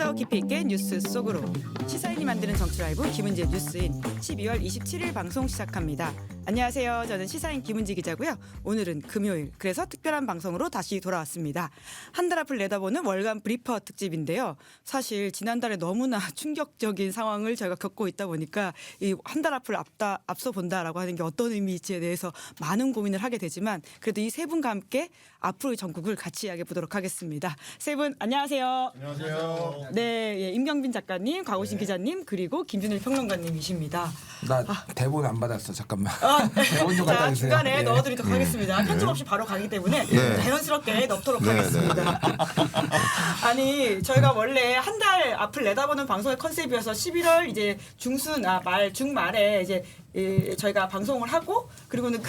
더 깊이 있게 뉴스 속으로 시사인이 만드는 정치 라이브 김은지의 뉴스인 12월 27일 방송 시작합니다. 안녕하세요. 저는 시사인 김은지 기자고요. 오늘은 금요일, 그래서 특별한 방송으로 다시 돌아왔습니다. 한 달 앞을 내다보는 월간 브리퍼 특집인데요. 사실 지난달에 너무나 충격적인 상황을 저희가 겪고 있다 보니까 이 한 달 앞을 앞서 본다라고 하는 게 어떤 의미일지에 대해서 많은 고민을 하게 되지만 그래도 이 세 분과 함께 앞으로의 전국을 같이 이야기해 보도록 하겠습니다. 세 분 안녕하세요. 안녕하세요. 네, 예, 임경빈 작가님, 곽오신 기자님, 그리고 김준일 평론가님이십니다. 나 대본 안 받았어. 잠깐만. 대본 좀 자, 갖다 주세요. 중간에 네. 넣어드리도록 하겠습니다. 편집 없이 바로 가기 때문에 자연스럽게 넣도록 하겠습니다. 아니, 저희가 원래 한 달 앞을 내다보는 방송의 컨셉이어서 11월 이제 중말에 이제 저희가 방송을 하고 그리고는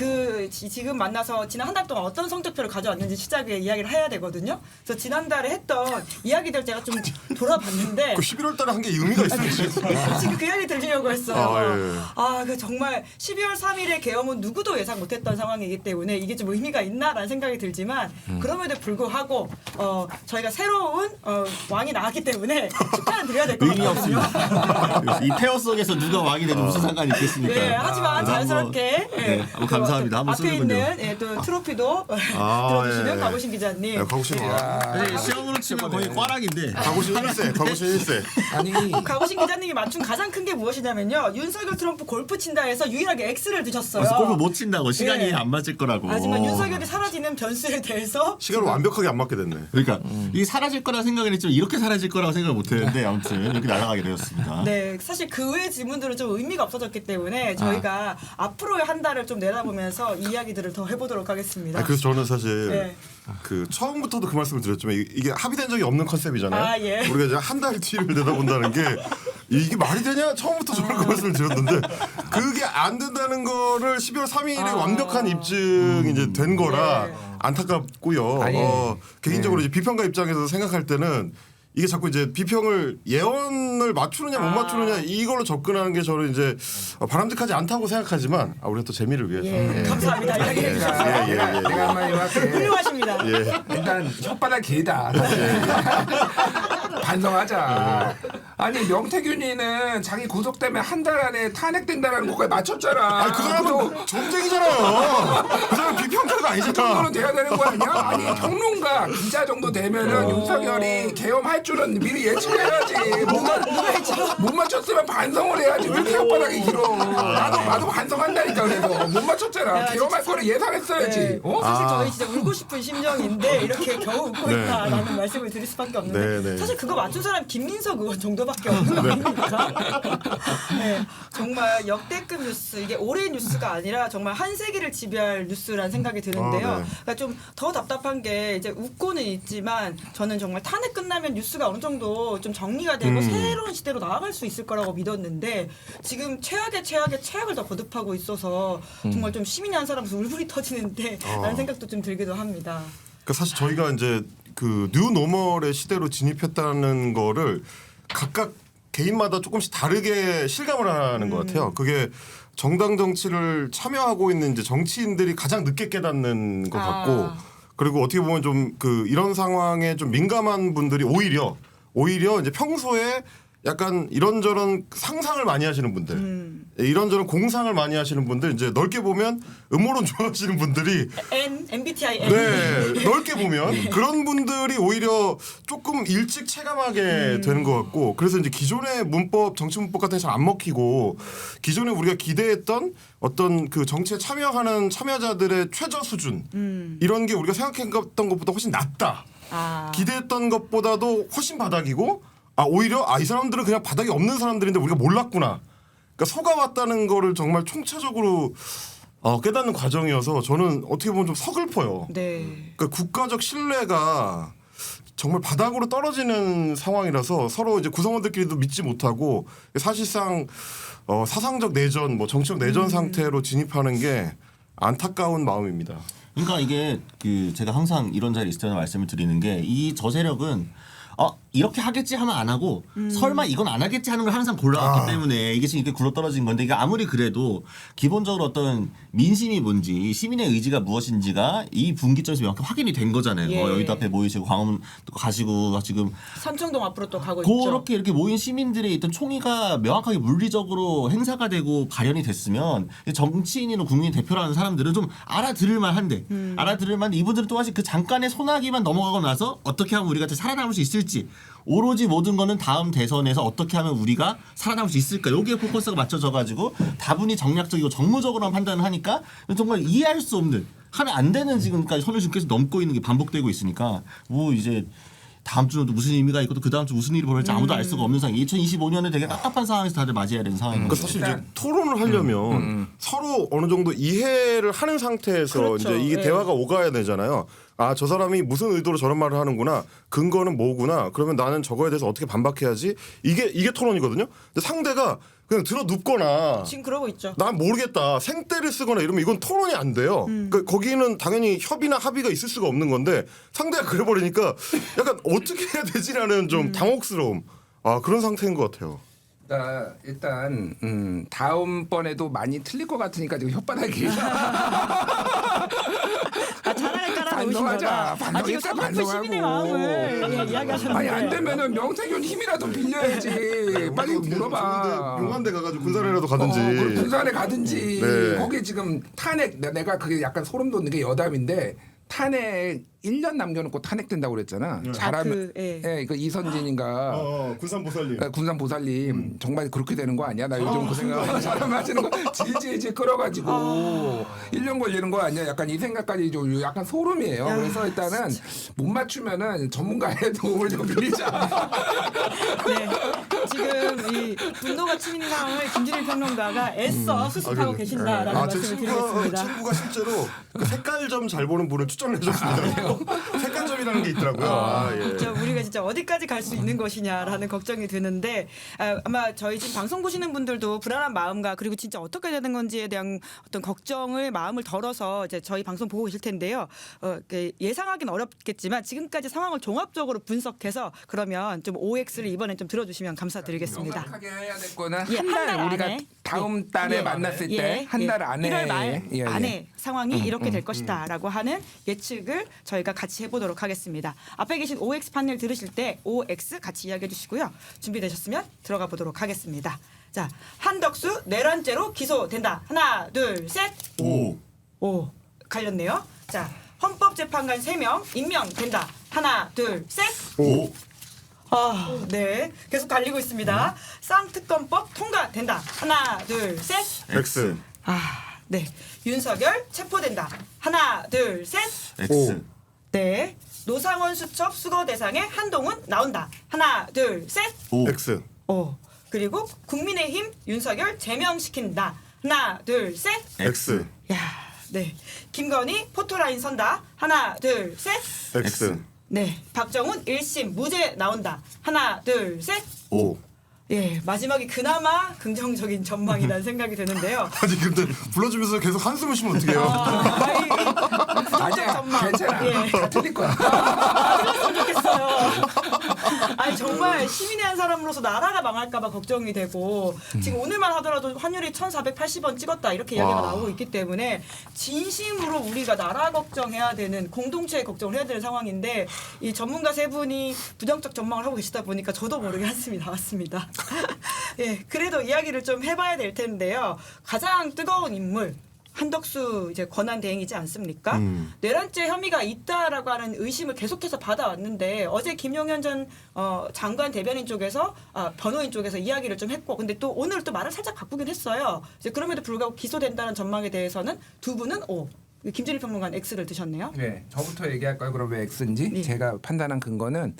지금 만나서 지난 한 달 동안 어떤 성적표를 가져왔는지 시작에 이야기를 해야 되거든요. 그래서 지난달에 했던 이야기들 제가 좀 돌아봤는데 그 11월 달에 한 게 의미가 있어요. 지금 그 이야기 들으려고 했어요. 아, 그 정말 12월 3일의 계엄은 누구도 예상 못했던 상황이기 때문에 이게 좀 의미가 있나라는 생각이 들지만 그럼에도 불구하고 저희가 새로운 왕이 나왔기 때문에 축하는 드려야 될 것 의미 같거든요. 없습니다. 이 폐허 속에서 누가 왕이 되든 무슨 상관이 있겠습니까? 네, 하지만 자연스럽게 감사합니다. 한번 앞에 쓰는군요. 있는 또 트로피도 아, 들어주시는 예. 곽오신 기자님. 네, 가보신 거. 시험으로 치면 거의 꽈락인데. 가보신 1세, 가보신 1세. 아니 곽오신 기자님이 맞춘 가장 큰 게 무엇이냐면요. 윤석열 트럼프 골프 친다 해서 유일하게 X를 드셨어요. 그래서 골프 못 친다고 시간이 네. 안 맞을 거라고. 하지만 윤석열이 사라지는 변수에 대해서 시간을 완벽하게 안 맞게 됐네. 그러니까 이 사라질 거라 생각은 했지만 이렇게 사라질 거라고 생각을 못했는데 아무튼 이렇게 날아가게 되었습니다. 네, 사실 그 외의 질문들은 좀 의미가 없어졌기 때문에 저희가 앞으로의 한 달을 좀 내다보면서 이야기들을 더 해보도록 하겠습니다. 그래서 저는 사실 네. 그 처음부터도 그 말씀을 드렸지만 이게 합의된 적이 없는 컨셉이잖아요. 아, 예. 우리가 이제 한 달 뒤를 내다본다는 게 이게 말이 되냐? 처음부터 저는 그 말씀을 드렸는데 그게 안 된다는 거를 12월 3일에 완벽한 입증이 이제 된 거라 네. 안타깝고요. 아니, 개인적으로 이제 비평가 입장에서 생각할 때는 이게 자꾸 이제 비평을 예언을 맞추느냐 못 맞추느냐 이걸로 접근하는 게 저는 이제 바람직하지 않다고 생각하지만 우리가 또 재미를 위해서 예, 감사합니다. 이야기해 주셔서 내가 한마디 할게. 훌륭하십니다. 일단 혓바닥 길다. 반성하자. 아니 명태균이는 자기 구속되면 한 달 안에 탄핵된다라는 거에 맞췄잖아. 아니 그 사람은 점쟁이잖아요. 그 사람은 비평가가 이 아니잖아. 정도는 돼야 되는 거 아니야? 아니 평론가 기자 정도 되면은 윤석열이 계엄할 줄은 미리 예측해야지. 못 맞췄으면 반성을 해야지. 왜 이렇게 혓바닥이 길어? 나도 반성한다니까. 그래서 못 맞췄잖아. 계엄할 거를 예상했어야지. 네. 어? 사실 저희 진짜 울고 싶은 심정인데 이렇게 겨우 웃고 네. 있다라는 말씀을 드릴 수밖에 없는데 네, 네. 사실 그거 맞춘 사람 김민석 의원 정도밖에 없는 거 아닙니까? 네, 정말 역대급 뉴스, 이게 올해 뉴스가 아니라 정말 한 세기를 지배할 뉴스라는 생각이 드는데요. 네. 그러니까 좀 더 답답한 게 이제 웃고는 있지만 저는 정말 탄핵 끝나면 뉴스가 어느 정도 좀 정리가 되고 새로운 시대로 나아갈 수 있을 거라고 믿었는데 지금 최악의 최악을 더 거듭하고 있어서 정말 좀 시민이 한 사람으로서 울분이 터지는데 라는 생각도 좀 들기도 합니다. 그러니까 사실 저희가 이제 그 뉴노멀의 시대로 진입했다는 거를 각각 개인마다 조금씩 다르게 실감을 하는 것 같아요. 그게 정당 정치를 참여하고 있는 이제 정치인들이 가장 늦게 깨닫는 것 같고 그리고 어떻게 보면 좀 그 이런 상황에 좀 민감한 분들이 오히려 이제 평소에 약간 이런저런 상상을 많이 하시는 분들, 이런저런 공상을 많이 하시는 분들, 이제 넓게 보면 음모론 좋아하시는 분들이 MBTI 네, 넓게 보면 그런 분들이 오히려 조금 일찍 체감하게 되는 것 같고 그래서 이제 기존의 문법, 정치 문법 같은 게 잘 안 먹히고 기존에 우리가 기대했던 어떤 그 정치에 참여하는 참여자들의 최저 수준 이런 게 우리가 생각했던 것보다 훨씬 낮다. 기대했던 것보다도 훨씬 바닥이고 오히려 이 사람들은 그냥 바닥이 없는 사람들인데 우리가 몰랐구나. 그러니까 속아왔다는 거를 정말 총체적으로 깨닫는 과정이어서 저는 어떻게 보면 좀 서글퍼요. 네. 그러니까 국가적 신뢰가 정말 바닥으로 떨어지는 상황이라서 서로 이제 구성원들끼리도 믿지 못하고 사실상 사상적 내전, 뭐 정치적 내전 상태로 진입하는 게 안타까운 마음입니다. 그러니까 이게 그 제가 항상 이런 자리에 있을 때 말씀을 드리는 게 이 저세력은 이렇게 하겠지 하면 안 하고 설마 이건 안 하겠지 하는 걸 항상 골라왔기 때문에 이게 지금 이렇게 굴러떨어진 건데 이게 아무리 그래도 기본적으로 어떤 민심이 뭔지 시민의 의지가 무엇인지가 이 분기점에서 명확히 확인이 된 거잖아요. 예. 여의도 앞에 모이시고 광화문 가시고 지금 선청동 앞으로 또 가고 있죠. 그렇게 이렇게 모인 시민들의 어떤 총의가 명확하게 물리적으로 행사가 되고 발현이 됐으면 정치인이나 국민 대표라는 사람들은 좀 알아들을 만한데 알아들을 만한데 이분들은 또다시 그 잠깐의 소나기만 넘어가고 나서 어떻게 하면 우리가 살아남을 수 있을지 오로지 모든 거는 다음 대선에서 어떻게 하면 우리가 살아남을 수 있을까 여기에 포커스가 맞춰져 가지고 다분히 정략적이고 정무적으로만 판단을 하니까 정말 이해할 수 없는 하면 안 되는 지금까지 선을 지금 계속 넘고 있는 게 반복되고 있으니까 뭐 이제 다음 주는 또 무슨 의미가 있고 또 그 다음 주 무슨 일이 벌어질지 아무도 알 수가 없는 상황. 2025년은 되게 깝깝한 상황에서 다들 맞이해야 되는 상황인 그러니까 거죠. 사실 이제 토론을 하려면 서로 어느 정도 이해를 하는 상태에서 그렇죠. 이제 이게 예. 대화가 오가야 되잖아요. 아, 저 사람이 무슨 의도로 저런 말을 하는구나. 근거는 뭐구나. 그러면 나는 저거에 대해서 어떻게 반박해야지. 이게 토론이거든요. 근데 상대가 그냥 들어 눕거나 지금 그러고 있죠. 난 모르겠다 생떼를 쓰거나 이러면 이건 토론이 안 돼요. 그러니까 거기는 당연히 협의나 합의가 있을 수가 없는 건데 상대가 그래버리니까 약간 어떻게 해야 되지라는 좀 당혹스러움. 아, 그런 상태인 것 같아요. 일단 다음번에도 많이 틀릴 것 같으니까 지금 혓바닥이 자랑을 깔아놓으신 반성하자. 거다. 지금 반성했다, 삼각부 시민의 마음을 반성하고. 이야기하셨는데 아니 안 되면은 명태균 힘이라도 빌려야지. 빨리 물어봐. 용한데 가가지고 군산이라도 가든지. 그럼 군산에 가든지. 네. 거기 지금 탄핵 내가 그게 약간 소름 돋는 게 여담인데 탄핵 1년 남겨놓고 탄핵된다고 그랬잖아. 잘하면 그 이선진인가 군산 보살님. 군산 보살님 정말 그렇게 되는 거 아니야? 나 요즘 그 생각 사람 하시는 거 질질질 끌어가지고 1년 걸리는 거 아니야? 약간 이 생각까지 좀 약간 소름이에요. 그래서 일단은 못 맞추면은 전문가의 도움을 좀 빌리자. 네. 지금 이 분노가 치미는 상황을 김진일 평론가가 애써 수습하고 계신다라는 제 말씀을 드리겠습니다. 친구가 실제로 그 색깔점 잘 보는 분을 추천해 줬습니다. 색깔점이라는 게 있더라고요. 예. 우리가 진짜 어디까지 갈 수 있는 것이냐라는 걱정이 드는데 아마 저희 지금 방송 보시는 분들도 불안한 마음과 그리고 진짜 어떻게 되는 건지에 대한 어떤 걱정을 마음을 덜어서 이제 저희 방송 보고 계실 텐데요. 예상하기는 어렵겠지만 지금까지 상황을 종합적으로 분석해서 그러면 좀 OX를 이번엔 좀 들어주시면 감사드리겠습니다. 명확하게 해야 될 거는 예, 한 한 달 달 우리가 안에. 다음 달에 예. 만났을 예. 때 한 달 안에 1월 말 예, 예. 안에 상황이 이렇게 될 것이다라고 하는 예측을 저희가 같이 해보도록 하겠습니다. 앞에 계신 OX 판넬 들으실 때 OX 같이 이야기해 주시고요. 준비되셨으면 들어가 보도록 하겠습니다. 자, 한덕수 내란죄로 기소된다. 하나, 둘, 셋. 오, 갈렸네요. 자, 헌법재판관 3명 임명된다. 하나, 둘, 셋. 네. 계속 갈리고 있습니다. 쌍특검법 통과된다. 하나, 둘, 셋. X. 네. 윤석열 체포된다. 하나, 둘, 셋. X. 네. 노상원 수첩 수거 대상에 한동훈 나온다. 하나, 둘, 셋. X. 그리고 국민의힘 윤석열 제명시킨다. 하나, 둘, 셋. X. 야, 네. 김건희 포토라인 선다. 하나, 둘, 셋. X. 네. 박정훈 1심 무죄 나온다. 하나, 둘, 셋. O. 예, 마지막이 그나마 긍정적인 전망이라는 생각이 드는데요. 아니 근데 불러주면서 계속 한숨을 쉬면 어떡해요? 아니야 전망. 괜찮아 예. 다 틀릴 거야. 틀렸으면 좋겠어요. 아니 정말 시민의 한 사람으로서 나라가 망할까봐 걱정이 되고 지금 오늘만 하더라도 환율이 1,480원 찍었다 이렇게 이야기가 나오고 있기 때문에 진심으로 우리가 나라 걱정해야 되는 공동체 걱정을 해야 되는 상황인데 이 전문가 세 분이 부정적 전망을 하고 계시다 보니까 저도 모르게 한숨이 나왔습니다. 예, 그래도 이야기를 좀 해봐야 될 텐데요. 가장 뜨거운 인물. 한덕수 이제 권한 대행이지 않습니까? 내란죄 혐의가 있다라고 하는 의심을 계속해서 받아왔는데 어제 김용현 전 장관 대변인 쪽에서 변호인 쪽에서 이야기를 좀 했고 근데 또 오늘 또 말을 살짝 바꾸긴 했어요. 이제 그럼에도 불구하고 기소된다는 전망에 대해서는 두 분은 O. 김준일 평론가는 X를 드셨네요. 네, 저부터 얘기할까요? 그럼 왜 X인지 네. 제가 판단한 근거는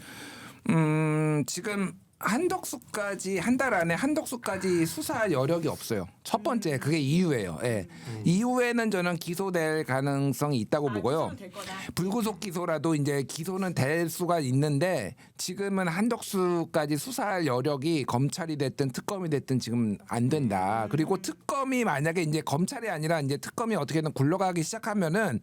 지금 한덕수까지 한 달 안에 한덕수까지 수사할 여력이 없어요. 첫 번째 그게 이유예요. 예. 이후에는 저는 기소될 가능성이 있다고 보고요. 기소는 될 거다. 불구속 기소라도 이제 기소는 될 수가 있는데 지금은 한덕수까지 수사할 여력이 검찰이 됐든 특검이 됐든 지금 안 된다. 그리고 특검이 만약에 이제 검찰이 아니라 이제 특검이 어떻게든 굴러가기 시작하면은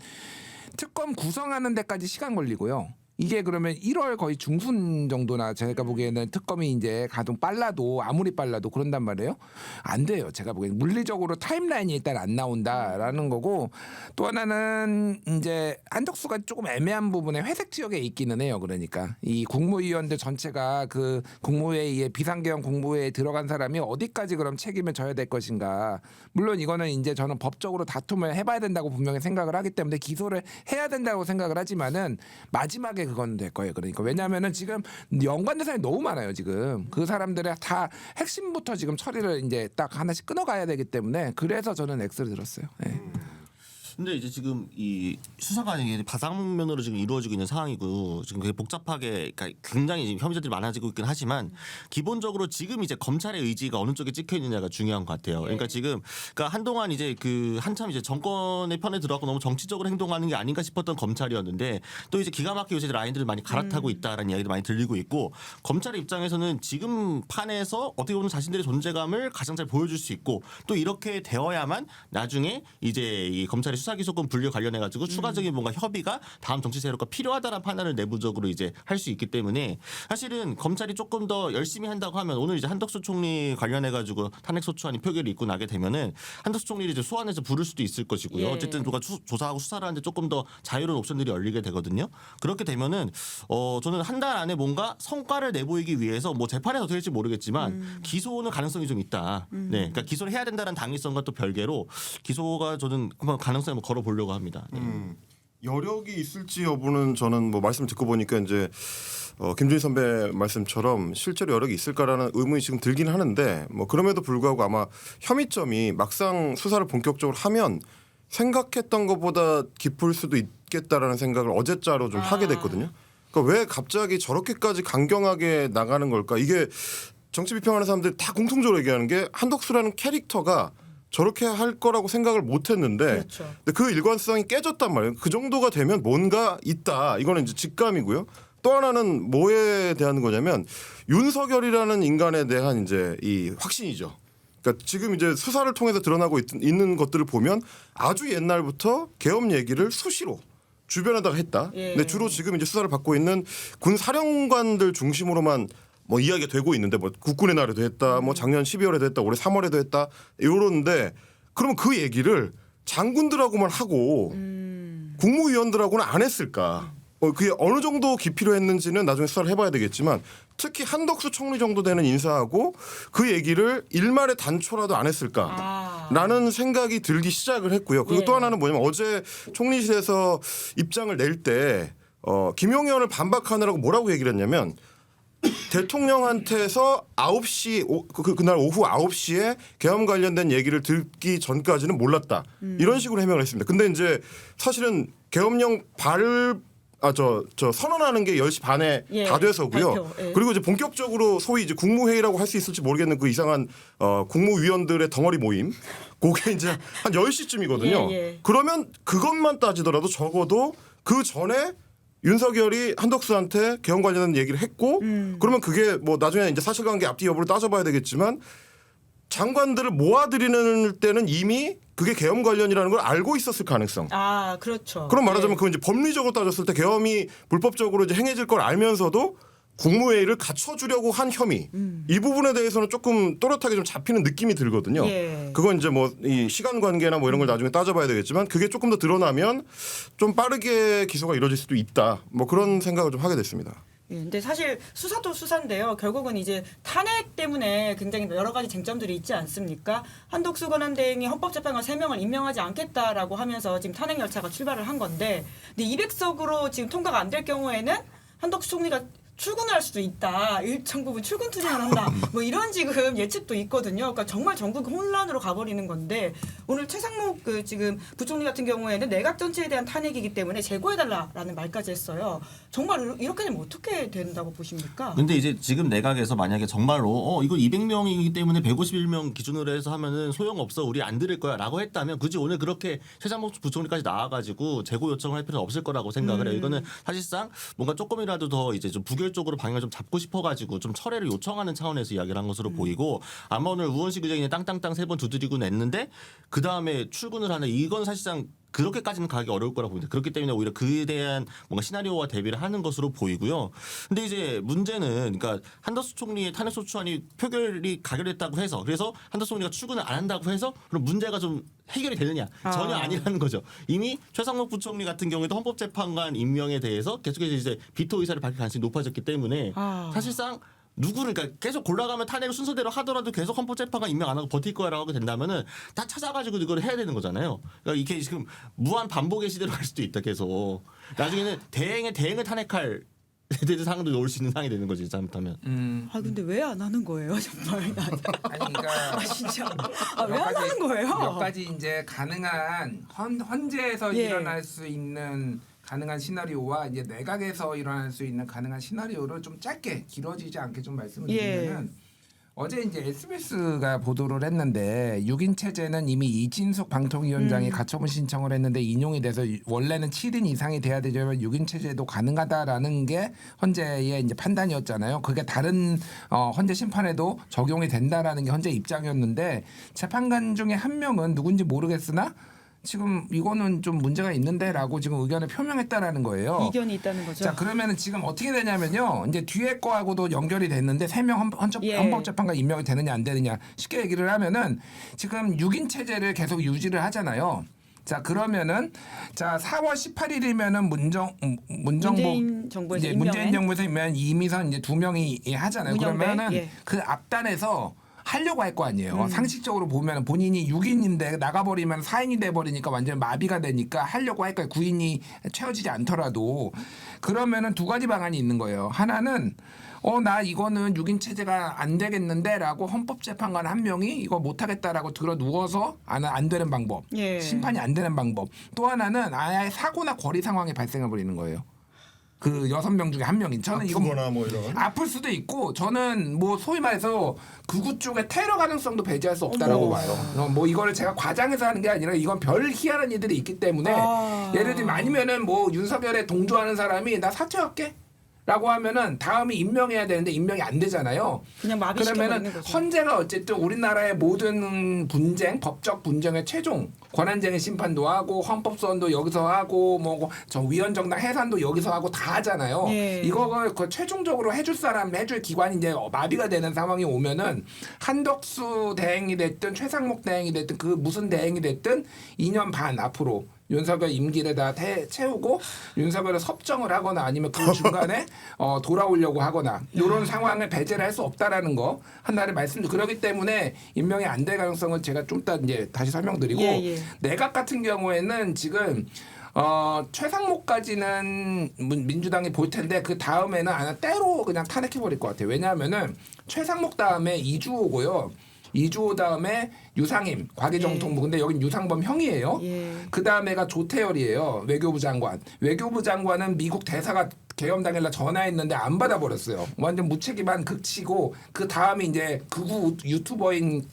특검 구성하는 데까지 시간 걸리고요. 이게 그러면 1월 거의 중순 정도나 제가 보기에는 특검이 이제 가동 빨라도 아무리 빨라도 그런단 말이에요. 안 돼요. 제가 보기에는 물리적으로 타임라인이 일단 안 나온다라는 거고 또 하나는 이제 한덕수가 조금 애매한 부분에 회색 지역에 있기는 해요. 그러니까 이 국무위원들 전체가 그 국무회의에 비상계엄 국무회의에 들어간 사람이 어디까지 그럼 책임을 져야 될 것인가. 물론 이거는 이제 저는 법적으로 다툼을 해봐야 된다고 분명히 생각을 하기 때문에 기소를 해야 된다고 생각을 하지만은 마지막에 그건 될 거예요. 그러니까 왜냐하면은 지금 연관된 사람이 너무 많아요. 지금 그 사람들의 다 핵심부터 지금 처리를 이제 딱 하나씩 끊어가야 되기 때문에 그래서 저는 X를 들었어요. 네. 근데 이제 지금 이 수사가 이게 바상면으로 지금 이루어지고 있는 상황이고 지금 그게 복잡하게 그러니까 굉장히 지금 혐의자들이 많아지고 있긴 하지만 기본적으로 지금 이제 검찰의 의지가 어느 쪽에 찍혀 있느냐가 중요한 것 같아요. 그러니까 지금 그러니까 한동안 이제 그 한참 이제 정권의 편에 들어가고 너무 정치적으로 행동하는 게 아닌가 싶었던 검찰이었는데 또 이제 기가 막히게 요새 라인들을 많이 갈아타고 있다라는 이야기도 많이 들리고 있고 검찰의 입장에서는 지금 판에서 어떻게 보면 자신들의 존재감을 가장 잘 보여줄 수 있고 또 이렇게 되어야만 나중에 이제 이 검찰의 수사기소권 분류 관련해 가지고 추가적인 뭔가 협의가 다음 정치 세력과 필요하다는 판단을 내부적으로 이제 할 수 있기 때문에 사실은 검찰이 조금 더 열심히 한다고 하면 오늘 이제 한덕수 총리 관련해 가지고 탄핵 소추안이 표결이 있고 나게 되면은 한덕수 총리를 이제 소환해서 부를 수도 있을 것이고요. 예. 어쨌든 누가 조사하고 수사를 하는데 조금 더 자유로운 옵션들이 열리게 되거든요. 그렇게 되면은 저는 한 달 안에 뭔가 성과를 내보이기 위해서 뭐 재판에서 어떻게 될지 모르겠지만 기소는 가능성이 좀 있다. 네, 그러니까 기소를 해야 된다는 당위성과 또 별개로 기소가 저는 한번 가능성을 걸어 보려고 합니다. 네. 여력이 있을지 여부는 저는 뭐 말씀 듣고 보니까 이제 김준희 선배 말씀처럼 실제로 여력이 있을까라는 의문이 지금 들긴 하는데 뭐 그럼에도 불구하고 아마 혐의점이 막상 수사를 본격적으로 하면 생각했던 것보다 깊을 수도 있겠다라는 생각을 어제자로 좀 하게 됐거든요. 그러니까 왜 갑자기 저렇게까지 강경하게 나가는 걸까? 이게 정치 비평하는 사람들이 다 공통적으로 얘기하는 게 한덕수라는 캐릭터가 저렇게 할 거라고 생각을 못 했는데 그렇죠. 근데 그 일관성이 깨졌단 말이에요. 그 정도가 되면 뭔가 있다. 이거는 이제 직감이고요. 또 하나는 뭐에 대한 거냐면 윤석열이라는 인간에 대한 이제 이 확신이죠. 그러니까 지금 이제 수사를 통해서 드러나고 있는 것들을 보면 아주 옛날부터 계엄 얘기를 수시로 주변에다가 했다. 예. 근데 주로 지금 이제 수사를 받고 있는 군 사령관들 중심으로만 뭐 이야기가 되고 있는데 뭐 국군의 날에도 했다, 뭐 작년 12월에도 했다, 올해 3월에도 했다 이러는데 그러면 그 얘기를 장군들하고만 하고 국무위원들하고는 안 했을까? 그게 어느 정도 깊이로 했는지는 나중에 수사를 해봐야 되겠지만 특히 한덕수 총리 정도 되는 인사하고 그 얘기를 일말의 단초라도 안 했을까라는 생각이 들기 시작을 했고요. 그리고 예. 또 하나는 뭐냐면 어제 총리실에서 입장을 낼 때 김용현을 반박하느라고 뭐라고 얘기를 했냐면 대통령한테서 9시 그날 오후 9시에 계엄 관련된 얘기를 듣기 전까지는 몰랐다. 이런 식으로 해명을 했습니다. 근데 이제 사실은 계엄령 선언하는 게 10시 반에 예, 다 돼서고요. 발표, 예. 그리고 이제 본격적으로 소위 이제 국무회의라고 할 수 있을지 모르겠는 그 이상한 국무위원들의 덩어리 모임. 그게 이제 한 10시쯤이거든요. 예, 예. 그러면 그것만 따지더라도 적어도 그 전에 윤석열이 한덕수한테 계엄 관련된 얘기를 했고 그러면 그게 뭐 나중에 이제 사실관계 앞뒤 여부를 따져봐야 되겠지만 장관들을 모아들이는 때는 이미 그게 계엄 관련이라는 걸 알고 있었을 가능성. 아, 그렇죠. 그럼 말하자면 예. 그건 이제 법리적으로 따졌을 때 계엄이 불법적으로 이제 행해질 걸 알면서도 국무회의를 갖춰주려고 한 혐의 이 부분에 대해서는 조금 또렷하게 좀 잡히는 느낌이 들거든요. 예. 그건 이제 뭐 이 시간 관계나 뭐 이런 걸 나중에 따져봐야 되겠지만 그게 조금 더 드러나면 좀 빠르게 기소가 이루어질 수도 있다. 뭐 그런 생각을 좀 하게 됐습니다. 예, 근데 사실 수사도 수사인데요. 결국은 이제 탄핵 때문에 굉장히 여러 가지 쟁점들이 있지 않습니까? 한덕수 권한대행이 헌법재판관 3명을 임명하지 않겠다라고 하면서 지금 탄핵 열차가 출발을 한 건데 근데 200석으로 지금 통과가 안 될 경우에는 한덕수 총리가 출근할 수도 있다. 일정 부분 출근 투쟁을 한다. 뭐 이런 지금 예측도 있거든요. 그러니까 정말 전국 혼란으로 가버리는 건데 오늘 최상목 그 지금 부총리 같은 경우에는 내각 전체에 대한 탄핵이기 때문에 재고해달라라는 말까지 했어요. 정말 이렇게 되면 어떻게 된다고 보십니까? 근데 이제 지금 내각에서 만약에 정말로 이거 200명이기 때문에 151명 기준으로 해서 하면은 소용없어 우리 안 들을 거야라고 했다면 굳이 오늘 그렇게 최상목 부총리까지 나와가지고 재고 요청을 할 필요는 없을 거라고 생각을 해요. 이거는 사실상 뭔가 조금이라도 더 이제 좀 부결적으로 방향을 좀 잡고 싶어가지고 좀 철회를 요청하는 차원에서 이야기를 한 것으로 보이고 아마 오늘 우원식 의장이 땅땅땅 3번 두드리고 냈는데 그 다음에 출근을 하는 이건 사실상 그렇게까지는 가기 어려울 거라고 봅니다. 그렇기 때문에 오히려 그에 대한 뭔가 시나리오와 대비를 하는 것으로 보이고요. 근데 이제 문제는 그러니까 한덕수 총리의 탄핵소추안이 표결이 가결됐다고 해서 그래서 한덕수 총리가 출근을 안 한다고 해서 그럼 문제가 좀 해결이 되느냐 전혀 아니라는 거죠. 이미 최상목 부총리 같은 경우에도 헌법재판관 임명에 대해서 계속해서 이제 비토 의사를 밝힐 가능성이 높아졌기 때문에 사실상 누구를 그러니까 계속 골라가면 탄핵을 순서대로 하더라도 계속 헌법재판관 임명 안 하고 버틸 거라고 하게 된다면은 다 찾아가지고 이걸 해야 되는 거잖아요. 그러니까 이게 지금 무한 반복의 시대로 갈 수도 있다 계속. 나중에는 대행을 탄핵할 대대 상황도 올 수 있는 상황이 되는 거지 잘못하면. 아 근데 왜 안 하는 거예요 정말? 아니 그러니까 아 진짜 왜 안 하는 거예요? 몇 가지 이제 가능한 헌재에서 예. 일어날 수 있는 가능한 시나리오와 이제 내각에서 일어날 수 있는 가능한 시나리오를 좀 짧게 길어지지 않게 좀 말씀을 드리면은 어제 이제 SBS가 보도를 했는데 6인 체제는 이미 이진숙 방통위원장이 가처분 신청을 했는데 인용이 돼서 원래는 7인 이상이 돼야 되지만 6인 체제도 가능하다라는 게 헌재의 이제 판단이었잖아요. 그게 다른 헌재 심판에도 적용이 된다라는 게 헌재 입장이었는데 재판관 중에 한 명은 누군지 모르겠으나 지금 이거는 좀 문제가 있는데라고 지금 의견을 표명했다라는 거예요. 이견이 있다는 거죠. 자 그러면은 지금 어떻게 되냐면요. 이제 뒤에 거하고도 연결이 됐는데 3명 헌법재판관 임명이 되느냐 안 되느냐 쉽게 얘기를 하면은 지금 6인 체제를 계속 유지를 하잖아요. 자 그러면은 자 4월 18일이면은 문재인 정부에서 이제 문재인 정부에서 임명한 이미선 이제 2명이 하잖아요. 문영배? 그러면은 그 앞단에서 하려고 할 거 아니에요. 상식적으로 보면 본인이 6인인데 나가버리면 4인이 돼버리니까 완전 마비가 되니까 하려고 할 거예요. 9인이 채워지지 않더라도. 그러면은 두 가지 방안이 있는 거예요. 하나는 나 이거는 6인 체제가 안 되겠는데 라고 헌법재판관 한 명이 이거 못하겠다라고 들어 누워서 안 되는 방법. 예. 심판이 안 되는 방법. 또 하나는 아예 사고나 거리 상황이 발생해 버리는 거예요. 그 6명 중에 한 명이 저는 이거 아프거나 뭐 이런. 아플 수도 있고 저는 뭐 소위 말해서 극우 쪽에 테러 가능성도 배제할 수 없다라고 봐요. 뭐 이거를 제가 과장해서 하는 게 아니라 이건 별 희한한 일들이 있기 때문에 예를 들면 아니면은 뭐 윤석열에 동조하는 사람이 나 사퇴할게. 라고 하면은 다음에 임명해야 되는데 임명이 안 되잖아요. 그냥 마비시켜버리는 그러면은 거죠. 헌재가 어쨌든 우리나라의 모든 분쟁, 법적 분쟁의 최종 권한쟁의 심판도 하고 헌법소원도 여기서 하고 뭐 저 위헌정당 해산도 여기서 하고 다 하잖아요. 예. 이거를 그 최종적으로 해줄 사람, 해줄 기관이 이제 마비가 되는 상황이 오면은 한덕수 대행이 됐든 최상목 대행이 됐든 그 무슨 대행이 됐든 2년 반 앞으로. 윤석열 임기를 다 채우고 윤석열을 섭정을 하거나 아니면 그 중간에 돌아오려고 하거나 이런 상황을 배제를 할 수 없다라는 거 하나를 말씀드리고 그렇기 때문에 임명이 안 될 가능성은 제가 좀 이따 이제 다시 설명드리고 내각 같은 경우에는 지금 최상목까지는 민주당이 볼 텐데 그 다음에는 아마 때로 그냥 탄핵해버릴 것 같아요. 왜냐하면은 최상목 다음에 이주호고요. 이주호 다음에 유상임 과기정통부 근데 여긴 유상범 형이에요. 그 다음에가 조태열이에요. 외교부 장관. 외교부 장관은 미국 대사가 계엄 당일날 전화했는데 안 받아버렸어요. 완전 무책임한 극치고 그 다음에 이제 극우 유튜버인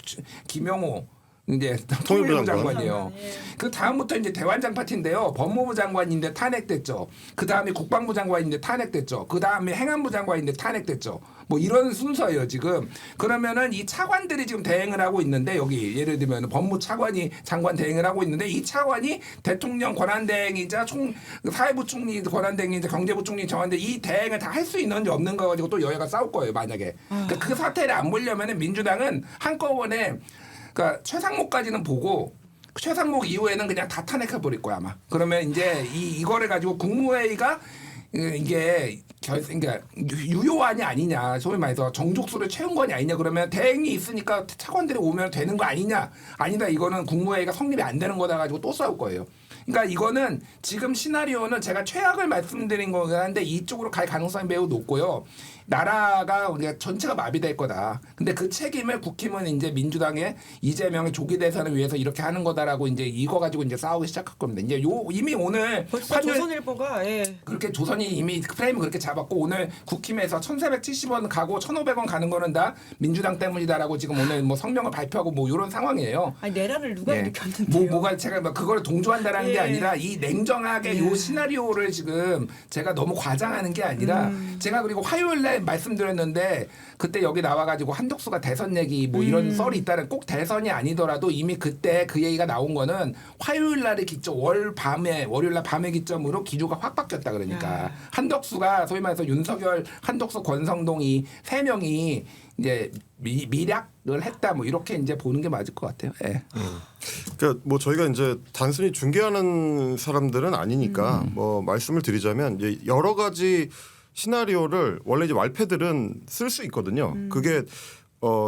김영호 이제 통일부 장관이에요. 그 다음부터 이제 대환장 파티인데요. 법무부 장관인데 탄핵됐죠. 그 다음에 국방부 장관인데 탄핵됐죠. 그 다음에 행안부 장관인데 탄핵됐죠. 뭐 이런 순서예요 지금. 그러면은 이 차관들이 지금 대행을 하고 있는데 여기 예를 들면 법무차관이 장관 대행을 하고 있는데 이 차관이 대통령 권한대행이자 사회부총리 권한대행이자 경제부총리 정한대 이 대행을 다 할 수 있는지 없는가 가지고 또 여야가 싸울 거예요 만약에. 그러니까 그 사태를 안 보려면은 민주당은 한꺼번에 그러니까 최상목까지는 보고 최상목 이후에는 그냥 다 탄핵해 버릴 거야 아마. 그러면 이제 이거를 가지고 국무회의가 이게 그러니까 유효안이 아니냐 소위 말해서 정족수를 채운 거냐 아니냐 그러면 대행이 있으니까 차관들이 오면 되는 거 아니냐 아니다 이거는 국무회의가 성립이 안 되는 거다 가지고 또 싸울 거예요. 그러니까 이거는 지금 시나리오는 제가 최악을 말씀드린 거긴 한데 이쪽으로 갈 가능성이 매우 높고요. 나라가 우리가 전체가 마비될 거다. 근데 그 책임을 국힘은 이제 민주당의 이재명의 조기 대선을 위해서 이렇게 하는 거다라고 이제 이거 가지고 이제 싸우기 시작할 겁니다. 이제 이미 오늘 벌써 조선일보가 그렇게 조선이 이미 프레임을 그렇게 잡았고 오늘 국힘에서 1,470원 가고 1,500원 가는 거는 다 민주당 때문이다라고 지금 오늘 뭐 성명을 발표하고 뭐 이런 상황이에요. 아니 내란을 누가 일으켰는데요? 뭐가 제가 막 그걸 동조한다라는 게 아니라 이 냉정하게 요 시나리오를 지금 제가 너무 과장하는 게 아니라 제가 그리고 화요일 날 말씀드렸는데 그때 여기 나와가지고 한덕수가 대선 얘기 뭐 이런 썰이 있다는 꼭 대선이 아니더라도 이미 그때 그 얘기가 나온 거는 화요일 날에 기점 월요일 날 밤에 기점으로 기조가 확 바뀌었다 그러니까 한덕수가 소위 말해서 윤석열, 한덕수, 권성동이 세 명이 이제 미략을 했다 뭐 이렇게 이제 보는 게 맞을 것 같아요. 예. 그러니까 뭐 저희가 이제 단순히 중계하는 사람들은 아니니까 뭐 말씀을 드리자면 이제 여러 가지 시나리오를 원래 이제 말패들은 쓸 수 있거든요. 그게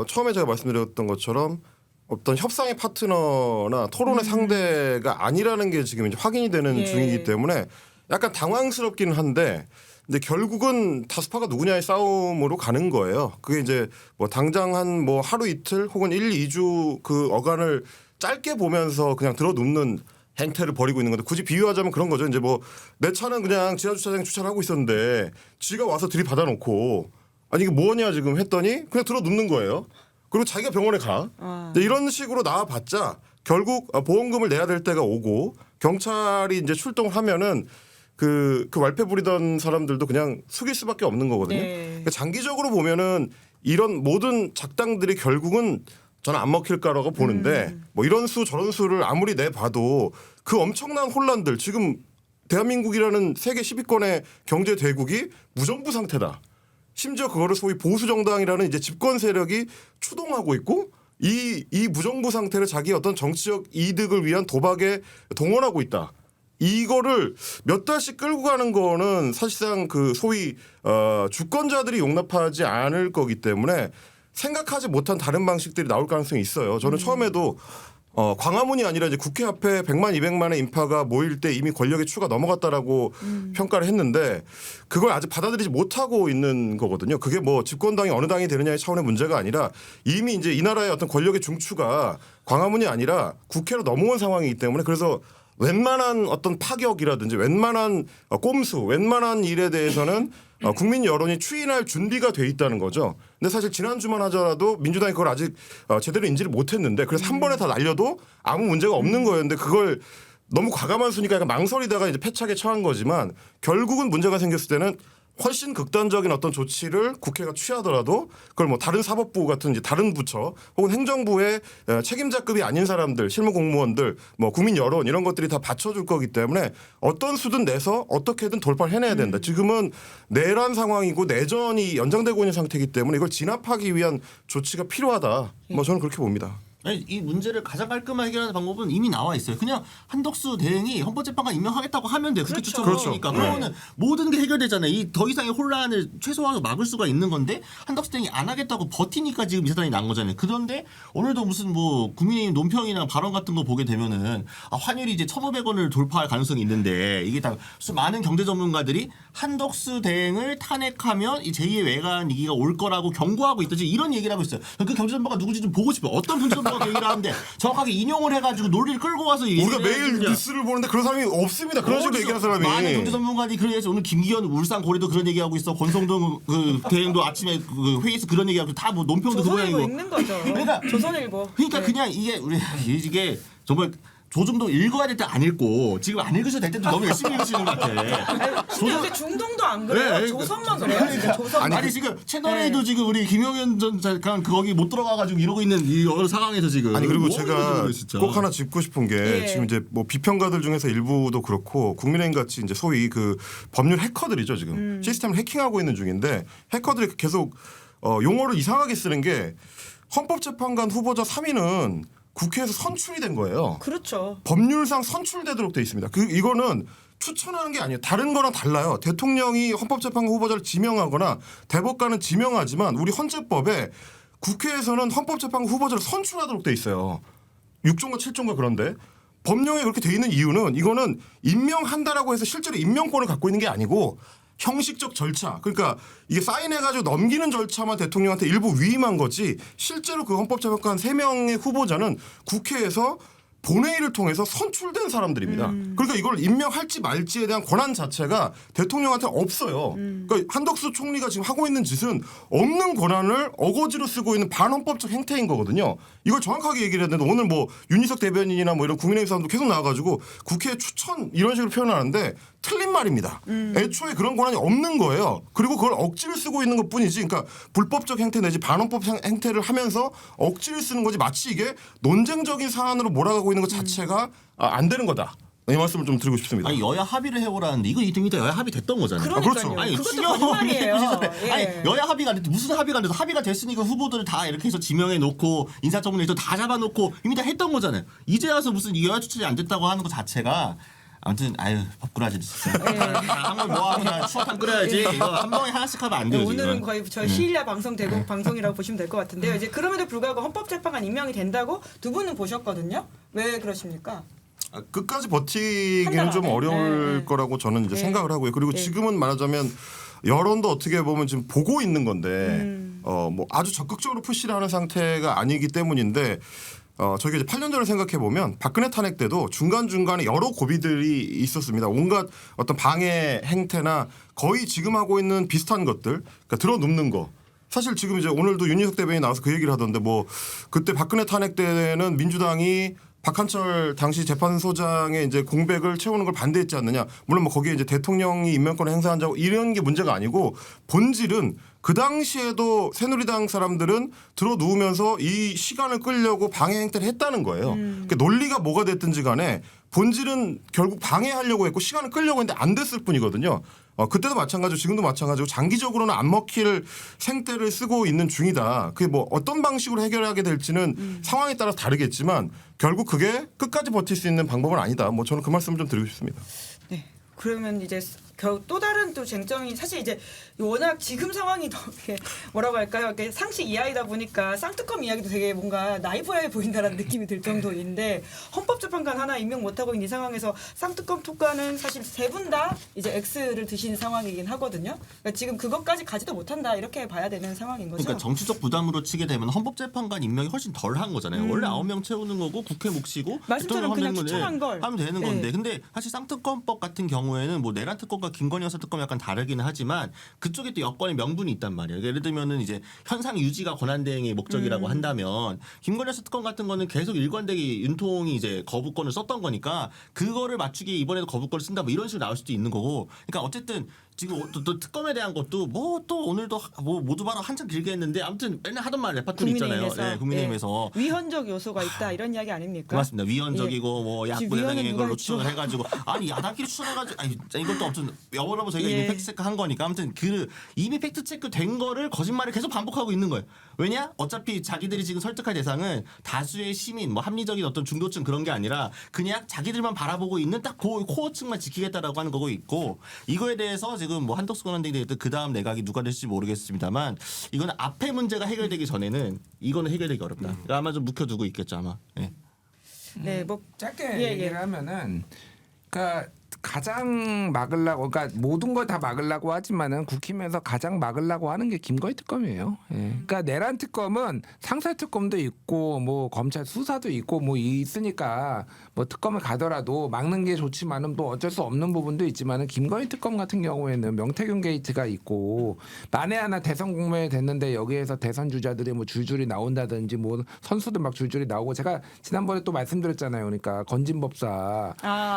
처음에 제가 말씀드렸던 것처럼 어떤 협상의 파트너나 토론의 상대가 아니라는 게 지금 이제 확인이 되는 예. 중이기 때문에 약간 당황스럽기는 한데 근데 결국은 다수파가 누구냐의 싸움으로 가는 거예요. 그게 이제 뭐 당장 한 뭐 하루 이틀 혹은 1, 2주 그 어간을 짧게 보면서 그냥 들어눕는 행태를 벌이고 있는 건데 굳이 비유하자면 그런 거죠. 이제 뭐 내 차는 그냥 지하 주차장에 주차를 하고 있었는데 지가 와서 들이받아 놓고 아니 이게 뭐냐 지금 했더니 그냥 들어눕는 거예요. 그리고 자기가 병원에 가. 이런 식으로 나와봤자 결국 보험금을 내야 될 때가 오고 경찰이 이제 출동을 하면은 그 말패 부리던 사람들도 그냥 숙일 수밖에 없는 거거든요. 네. 그러니까 장기적으로 보면은 이런 모든 작당들이 결국은 저는 안 먹힐까라고 보는데 뭐 이런 수 저런 수를 아무리 내봐도 그 엄청난 혼란들 지금 대한민국이라는 세계 10위권의 경제 대국이 무정부 상태다. 심지어 그거를 소위 보수 정당이라는 이제 집권 세력이 추동하고 있고 이 무정부 상태를 자기 어떤 정치적 이득을 위한 도박에 동원하고 있다. 이거를 몇 달씩 끌고 가는 거는 사실상 그 소위 주권자들이 용납하지 않을 거기 때문에 생각하지 못한 다른 방식들이 나올 가능성이 있어요. 저는 처음에도 광화문이 아니라 이제 국회 앞에 100만 200만의 인파가 모일 때 이미 권력의 추가 넘어갔다라고 평가를 했는데 그걸 아직 받아들이지 못하고 있는 거거든요. 그게 뭐 집권당이 어느 당이 되느냐의 차원의 문제가 아니라 이미 이제 이 나라의 어떤 권력의 중추가 광화문이 아니라 국회로 넘어온 상황이기 때문에 그래서 웬만한 어떤 파격이라든지 웬만한 꼼수, 웬만한 일에 대해서는 국민 여론이 추인할 준비가 돼 있다는 거죠. 근데 사실 지난주만 하더라도 민주당이 그걸 아직 제대로 인지를 못했는데 그래서 한 번에 다 날려도 아무 문제가 없는 거였는데 그걸 너무 과감한 수니까 약간 망설이다가 이제 패착에 처한 거지만 결국은 문제가 생겼을 때는 훨씬 극단적인 어떤 조치를 국회가 취하더라도 그걸 뭐 다른 사법부 같은 이제 다른 부처 혹은 행정부의 책임자급이 아닌 사람들, 실무 공무원들, 뭐 국민 여론 이런 것들이 다 받쳐줄 거기 때문에 어떤 수든 내서 어떻게든 돌파를 해내야 된다. 지금은 내란 상황이고 내전이 연장되고 있는 상태이기 때문에 이걸 진압하기 위한 조치가 필요하다. 뭐 저는 그렇게 봅니다. 아니, 이 문제를 가장 깔끔하게 해결하는 방법은 이미 나와 있어요. 그냥 한덕수 대행이 헌법재판관 임명하겠다고 하면 돼요. 그렇게 추천하니까 그러면은 모든 게 해결되잖아요. 이 더 이상의 혼란을 최소화로 막을 수가 있는 건데 한덕수 대행이 안 하겠다고 버티니까 지금 이 사단이 난 거잖아요. 그런데 오늘도 무슨 뭐 국민의힘 논평이나 발언 같은 거 보게 되면은 환율이 이제 1,500원을 돌파할 가능성이 있는데 이게 다 많은 경제 전문가들이 한덕수 대행을 탄핵하면 이 제2의 외환 위기가 올 거라고 경고하고 있듯이 이런 얘기를 하고 있어요. 그 경제 전문가 누구지 좀 보고 싶어요. 어떤 경제 전문가 얘기를 하는데 정확하게 인용을 해가지고 논리를 끌고 와서 우리가 매일 뉴스를 보는데 그런 사람이 없습니다. 그런 식으로 얘기하는 사람이. 많은 경제 전문가들이 그래서 오늘 김기현 울산 고리도 그런 얘기하고 있어. 권성동 그 대행도 아침에 그 회의에서 그런 얘기하고 다 뭐 논평도 그 조선일보 모양이고. 읽는 거죠. 그러니까 조선일보. 그러니까 네. 그냥 이게 정말 조중동 읽어야 될 때 안 읽고 지금 안 읽으셔도 될 때도 너무 열심히 읽으시는 것 같아. 근데 요새 중동도 안 그래요. 네, 조선만 그래요. 진짜 조선. 아니 지금 채널A도 지금 우리 김용현 전 잠깐 거기 못 들어가가지고 이러고 있는 이 어느 상황에서 지금. 아니 그리고 뭐 제가 하는 거예요, 진짜. 꼭 하나 짚고 싶은 게 예. 지금 이제 뭐 비평가들 중에서 일부도 그렇고 국민의힘 같이 이제 소위 그 법률 해커들이죠 지금 시스템을 해킹하고 있는 중인데 해커들이 계속 용어를 이상하게 쓰는 게 헌법재판관 후보자 3인은 국회에서 선출이 된 거예요. 그렇죠. 법률상 선출되도록 돼 있습니다. 이거는 추천하는 게 아니에요. 다른 거랑 달라요. 대통령이 헌법재판관 후보자를 지명하거나 대법관은 지명하지만 우리 헌재법에 국회에서는 헌법재판관 후보자를 선출하도록 돼 있어요. 6조인가 7조인가 그런데 법령에 그렇게 돼 있는 이유는 이거는 임명한다라고 해서 실제로 임명권을 갖고 있는 게 아니고 형식적 절차 그러니까 이게 사인해가지고 넘기는 절차만 대통령한테 일부 위임한 거지 실제로 그 헌법재판관 3명의 후보자는 국회에서 본회의를 통해서 선출된 사람들입니다. 그러니까 이걸 임명할지 말지에 대한 권한 자체가 대통령한테 없어요. 그러니까 한덕수 총리가 지금 하고 있는 짓은 없는 권한을 어거지로 쓰고 있는 반헌법적 행태인 거거든요. 이걸 정확하게 얘기를 해야 되는데 오늘 뭐 윤희석 대변인이나 뭐 이런 국민의힘 사람도 계속 나와가지고 국회 추천 이런 식으로 표현하는데 틀린 말입니다. 애초에 그런 권한이 없는 거예요. 그리고 그걸 억지를 쓰고 있는 것뿐이지. 그러니까 불법적 행태 내지 반헌법 행태를 하면서 억지를 쓰는 거지 마치 이게 논쟁적인 사안으로 몰아가고 있는 것 자체가 안 되는 거다. 이 말씀을 좀 드리고 싶습니다. 아니 여야 합의를 해오라는데 이거 이미 여야 합의됐던 거잖아요. 그러니까요. 그렇죠. 아니 그것도 추경을 거짓말이에요. 예. 아니 여야 합의가 안 됐는데 무슨 합의가 안 돼서 합의가 됐으니까 후보들을 다 이렇게 해서 지명해 놓고 인사청문회에서 다 잡아놓고 이미 다 했던 거잖아요. 이제 와서 무슨 여야 추천이 안 됐다고 하는 것 자체가 아무튼 아유 법꾸라지 진짜. 한번 모아서 추억한 끓여야지. 이거 한 방에 하나씩 하면 안 돼요. 오늘은 지금. 거의 저희 시일야 방송 대국 방송이라고 보시면 될 것 같은데요. 이제 그럼에도 불구하고 헌법재판관 임명이 된다고 두 분은 보셨거든요. 왜 그러십니까? 끝까지 버티기는 판단 좀 안 해? 어려울 네. 거라고 저는 이제 네. 생각을 하고요. 그리고 네. 지금은 말하자면 여론도 어떻게 보면 지금 보고 있는 건데 뭐 아주 적극적으로 푸시를 하는 상태가 아니기 때문인데 저희가 이제 8년 전을 생각해 보면 박근혜 탄핵 때도 중간중간에 여러 고비들이 있었습니다. 온갖 어떤 방해 행태나 거의 지금 하고 있는 비슷한 것들, 그러니까 들어눕는 거. 사실 지금 이제 오늘도 윤희석 대변인이 나와서 그 얘기를 하던데 뭐 그때 박근혜 탄핵 때는 민주당이 박한철 당시 재판소장의 이제 공백을 채우는 걸 반대했지 않느냐. 물론 뭐 거기에 이제 대통령이 임명권을 행사한다고 이런 게 문제가 아니고 본질은 그 당시에도 새누리당 사람들은 들어 누우면서 이 시간을 끌려고 방해 행태를 했다는 거예요. 그러니까 논리가 뭐가 됐든지 간에 본질은 결국 방해하려고 했고 시간을 끌려고 했는데 안 됐을 뿐이거든요. 그때도 마찬가지고 지금도 마찬가지고 장기적으로는 안 먹힐 생태를 쓰고 있는 중이다. 그게 뭐 어떤 방식으로 해결하게 될지는 상황에 따라서 다르겠지만 결국 그게 끝까지 버틸 수 있는 방법은 아니다. 뭐 저는 그 말씀을 좀 드리고 싶습니다. 네. 그러면 이제 또 다른 또 쟁점이 사실 이제 워낙 지금 상황이 더 이렇게 뭐라고 할까요? 이렇게 상식 이하이다 보니까 쌍특검 이야기도 되게 뭔가 나이브해 보인다라는 느낌이 들 정도인데 헌법재판관 하나 임명 못하고 있는 이 상황에서 쌍특검 특가는 사실 세 분 다 이제 X를 드신 상황이긴 하거든요. 그러니까 지금 그것까지 가지도 못한다 이렇게 봐야 되는 상황인 거죠. 그러니까 정치적 부담으로 치게 되면 헌법재판관 임명이 훨씬 덜한 거잖아요. 원래 9명 채우는 거고 국회 몫이고 말씀처럼 그냥 대통령 추천한 걸. 하면 되는 네. 건데 근데 사실 쌍특검법 같은 경우에는 뭐 내란 특검과 김건희 여사 특검이 약간 다르기는 하지만 그쪽에 또 여권의 명분이 있단 말이에요. 예를 들면은 이제 현상 유지가 권한 대행의 목적이라고 한다면 김건희 여사 특검 같은 거는 계속 일관되게 윤통이 이제 거부권을 썼던 거니까 그거를 맞추기 이번에도 거부권을 쓴다 뭐 이런 식으로 나올 수도 있는 거고. 그러니까 어쨌든 지금 또 특검에 대한 것도 뭐 또 오늘도 뭐 모두 바로 한참 길게 했는데 아무튼 맨날 하던 말 레파토리 있잖아요. 네, 국민의힘에서 위헌적 요소가 있다 이런 이야기 아닙니까? 맞습니다. 위헌적이고 뭐 야구 야당이 이걸로 누가 추천을 해가지고 아니 야당끼리 추천해가지고 아니 이것도 아무튼 여러분 저희가 예. 이미 팩트 체크 한 거니까 아무튼 그 이미 팩트 체크 된 거를 거짓말을 계속 반복하고 있는 거예요. 왜냐? 어차피 자기들이 지금 설득할 대상은 다수의 시민 뭐 합리적인 어떤 중도층 그런 게 아니라 그냥 자기들만 바라보고 있는 딱 그 코어층만 지키겠다라고 하는 거고 있고 이거에 대해서 지금 뭐 한덕수 권한대행이 그 다음 내각이 누가 될지 모르겠습니다만 이거는 앞에 문제가 해결되기 전에는 이거는 해결되기 어렵다. 그러니까 아마 좀 묵혀두고 있겠죠 아마. 예. 네, 뭐 짧게 예, 얘기를 예. 하면은 그러니까 가장 막으려고 그러니까 모든 걸 다 막으려고 하지만은 국힘에서 가장 막으려고 하는 게 김건희 특검이에요. 예. 그러니까 내란 특검은 상설 특검도 있고 뭐 검찰 수사도 있고 뭐 있으니까 뭐 특검을 가더라도 막는 게 좋지만은 또 어쩔 수 없는 부분도 있지만은 김건희 특검 같은 경우에는 명태균 게이트가 있고 만에 하나 대선 국면이 됐는데 여기에서 대선 주자들이 뭐 줄줄이 나온다든지 뭐 선수들 막 줄줄이 나오고 제가 지난번에 또 말씀드렸잖아요. 그러니까 건진법사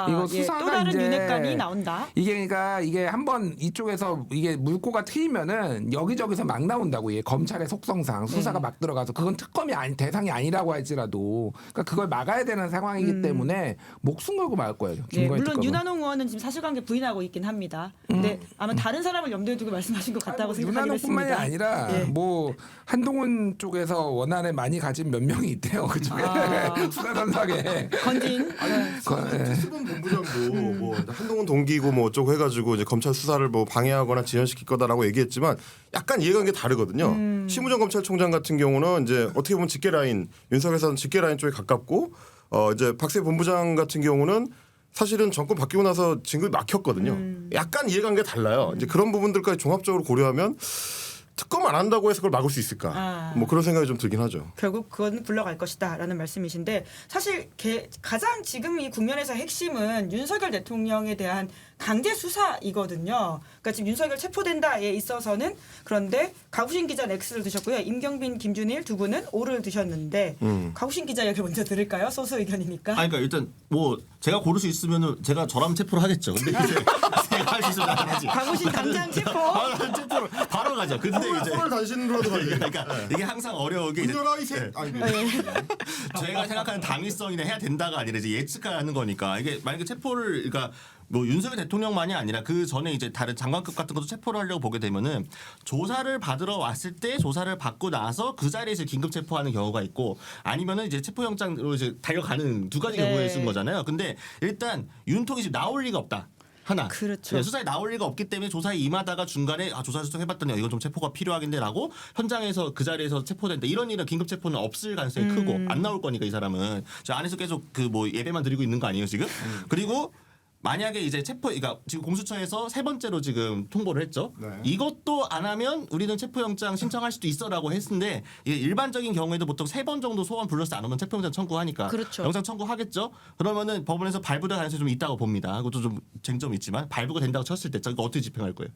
이거 예, 수사가 또 다른 이제 윤핵관이 나온다. 이게 그러니까 이게 한번 이쪽에서 이게 물꼬가 트이면은 여기저기서 막 나온다고 이 검찰의 속성상 수사가 막 들어가서 그건 특검이 대상이 아니라고 할지라도 그러니까 그걸 막아야 되는 상황이기 때문에 목숨 걸고 막을 거예요. 네, 김건희 물론 특검은. 윤한홍 의원은 지금 사실관계 부인하고 있긴 합니다. 근데 아마 다른 사람을 염두에 두고 말씀하신 것 같다고 생각하긴 윤한홍뿐만이 했습니다. 아니라 예. 뭐 한동훈 쪽에서 원한을 많이 가진 몇 명이 있대요. 그쪽에 수사단상에. 건진. 수본 본부장도 뭐 한동훈 동기고 뭐 어쩌고 해가지고 이제 검찰 수사를 뭐 방해하거나 지연시킬 거다라고 얘기했지만 약간 이해가 게 다르거든요. 심우정 검찰총장 같은 경우는 이제 어떻게 보면 직계 라인 윤석열사는 직계 라인 쪽에 가깝고 이제 박세 본부장 같은 경우는 사실은 정권 바뀌고 나서 진급이 막혔거든요. 약간 이해관계가 달라요. 이제 그런 부분들까지 종합적으로 고려하면 특검 안 한다고 해서 그걸 막을 수 있을까? 뭐 그런 생각이 좀 들긴 하죠. 결국 그건 불러갈 것이다라는 말씀이신데 사실 가장 지금 이 국면에서 핵심은 윤석열 대통령에 대한 강제 수사이거든요. 그러니까 지금 윤석열 체포된다에 있어서는 그런데 가구신 기자 X를 드셨고요. 임경빈, 김준일 두 분은 O를 드셨는데 가구신 기자 얘기 먼저 들을까요? 소수 의견이니까. 아니 그러니까 일단 뭐 제가 고를 수 있으면은 제가 저라면 체포를 하겠죠. 근데 이제 제가 할 수 있으면 안 하지. 가구신 당장 체포. 체포를 바로 가죠. 근데 이제 손을 단신으로도 가지. 그러니까 이게 항상 어려운 게 이제 문열아 이새. 아니, 저희가 생각하는 당위성이나 해야 된다가 아니라 이제 예측하는 거니까 이게 만약에 체포를 그러니까 뭐 윤석열 대통령만이 아니라 그 전에 이제 다른 장관급 같은 것도 체포를 하려고 보게 되면은 조사를 받으러 왔을 때 조사를 받고 나서 그 자리에서 긴급 체포하는 경우가 있고 아니면은 이제 체포영장으로 이제 달려가는 두 가지 경우에 쓴 거잖아요. 근데 일단 윤통이 지금 나올 리가 없다. 하나. 그렇죠. 네, 수사에 나올 리가 없기 때문에 조사에 임하다가 중간에 조사 수정해봤더니 이건 좀 체포가 필요하겠네라고 현장에서 그 자리에서 체포된다. 이런 일은 긴급 체포는 없을 가능성이 크고 안 나올 거니까 이 사람은 저 안에서 계속 그 뭐 예배만 드리고 있는 거 아니에요 지금? 그리고 만약에 이제 그러니까 지금 공수처에서 세 번째로 지금 통보를 했죠. 네. 이것도 안 하면 우리는 체포영장 신청할 수도 있어라고 했는데 이게 일반적인 경우에도 보통 3번 정도 소원 불러서 안 오면 체포영장 청구하니까 그렇죠. 영장 청구하겠죠. 그러면은 법원에서 발부될 가능성이 좀 있다고 봅니다. 그것도 좀 쟁점이 있지만 발부가 된다고 쳤을 때 이거 어떻게 집행할 거예요?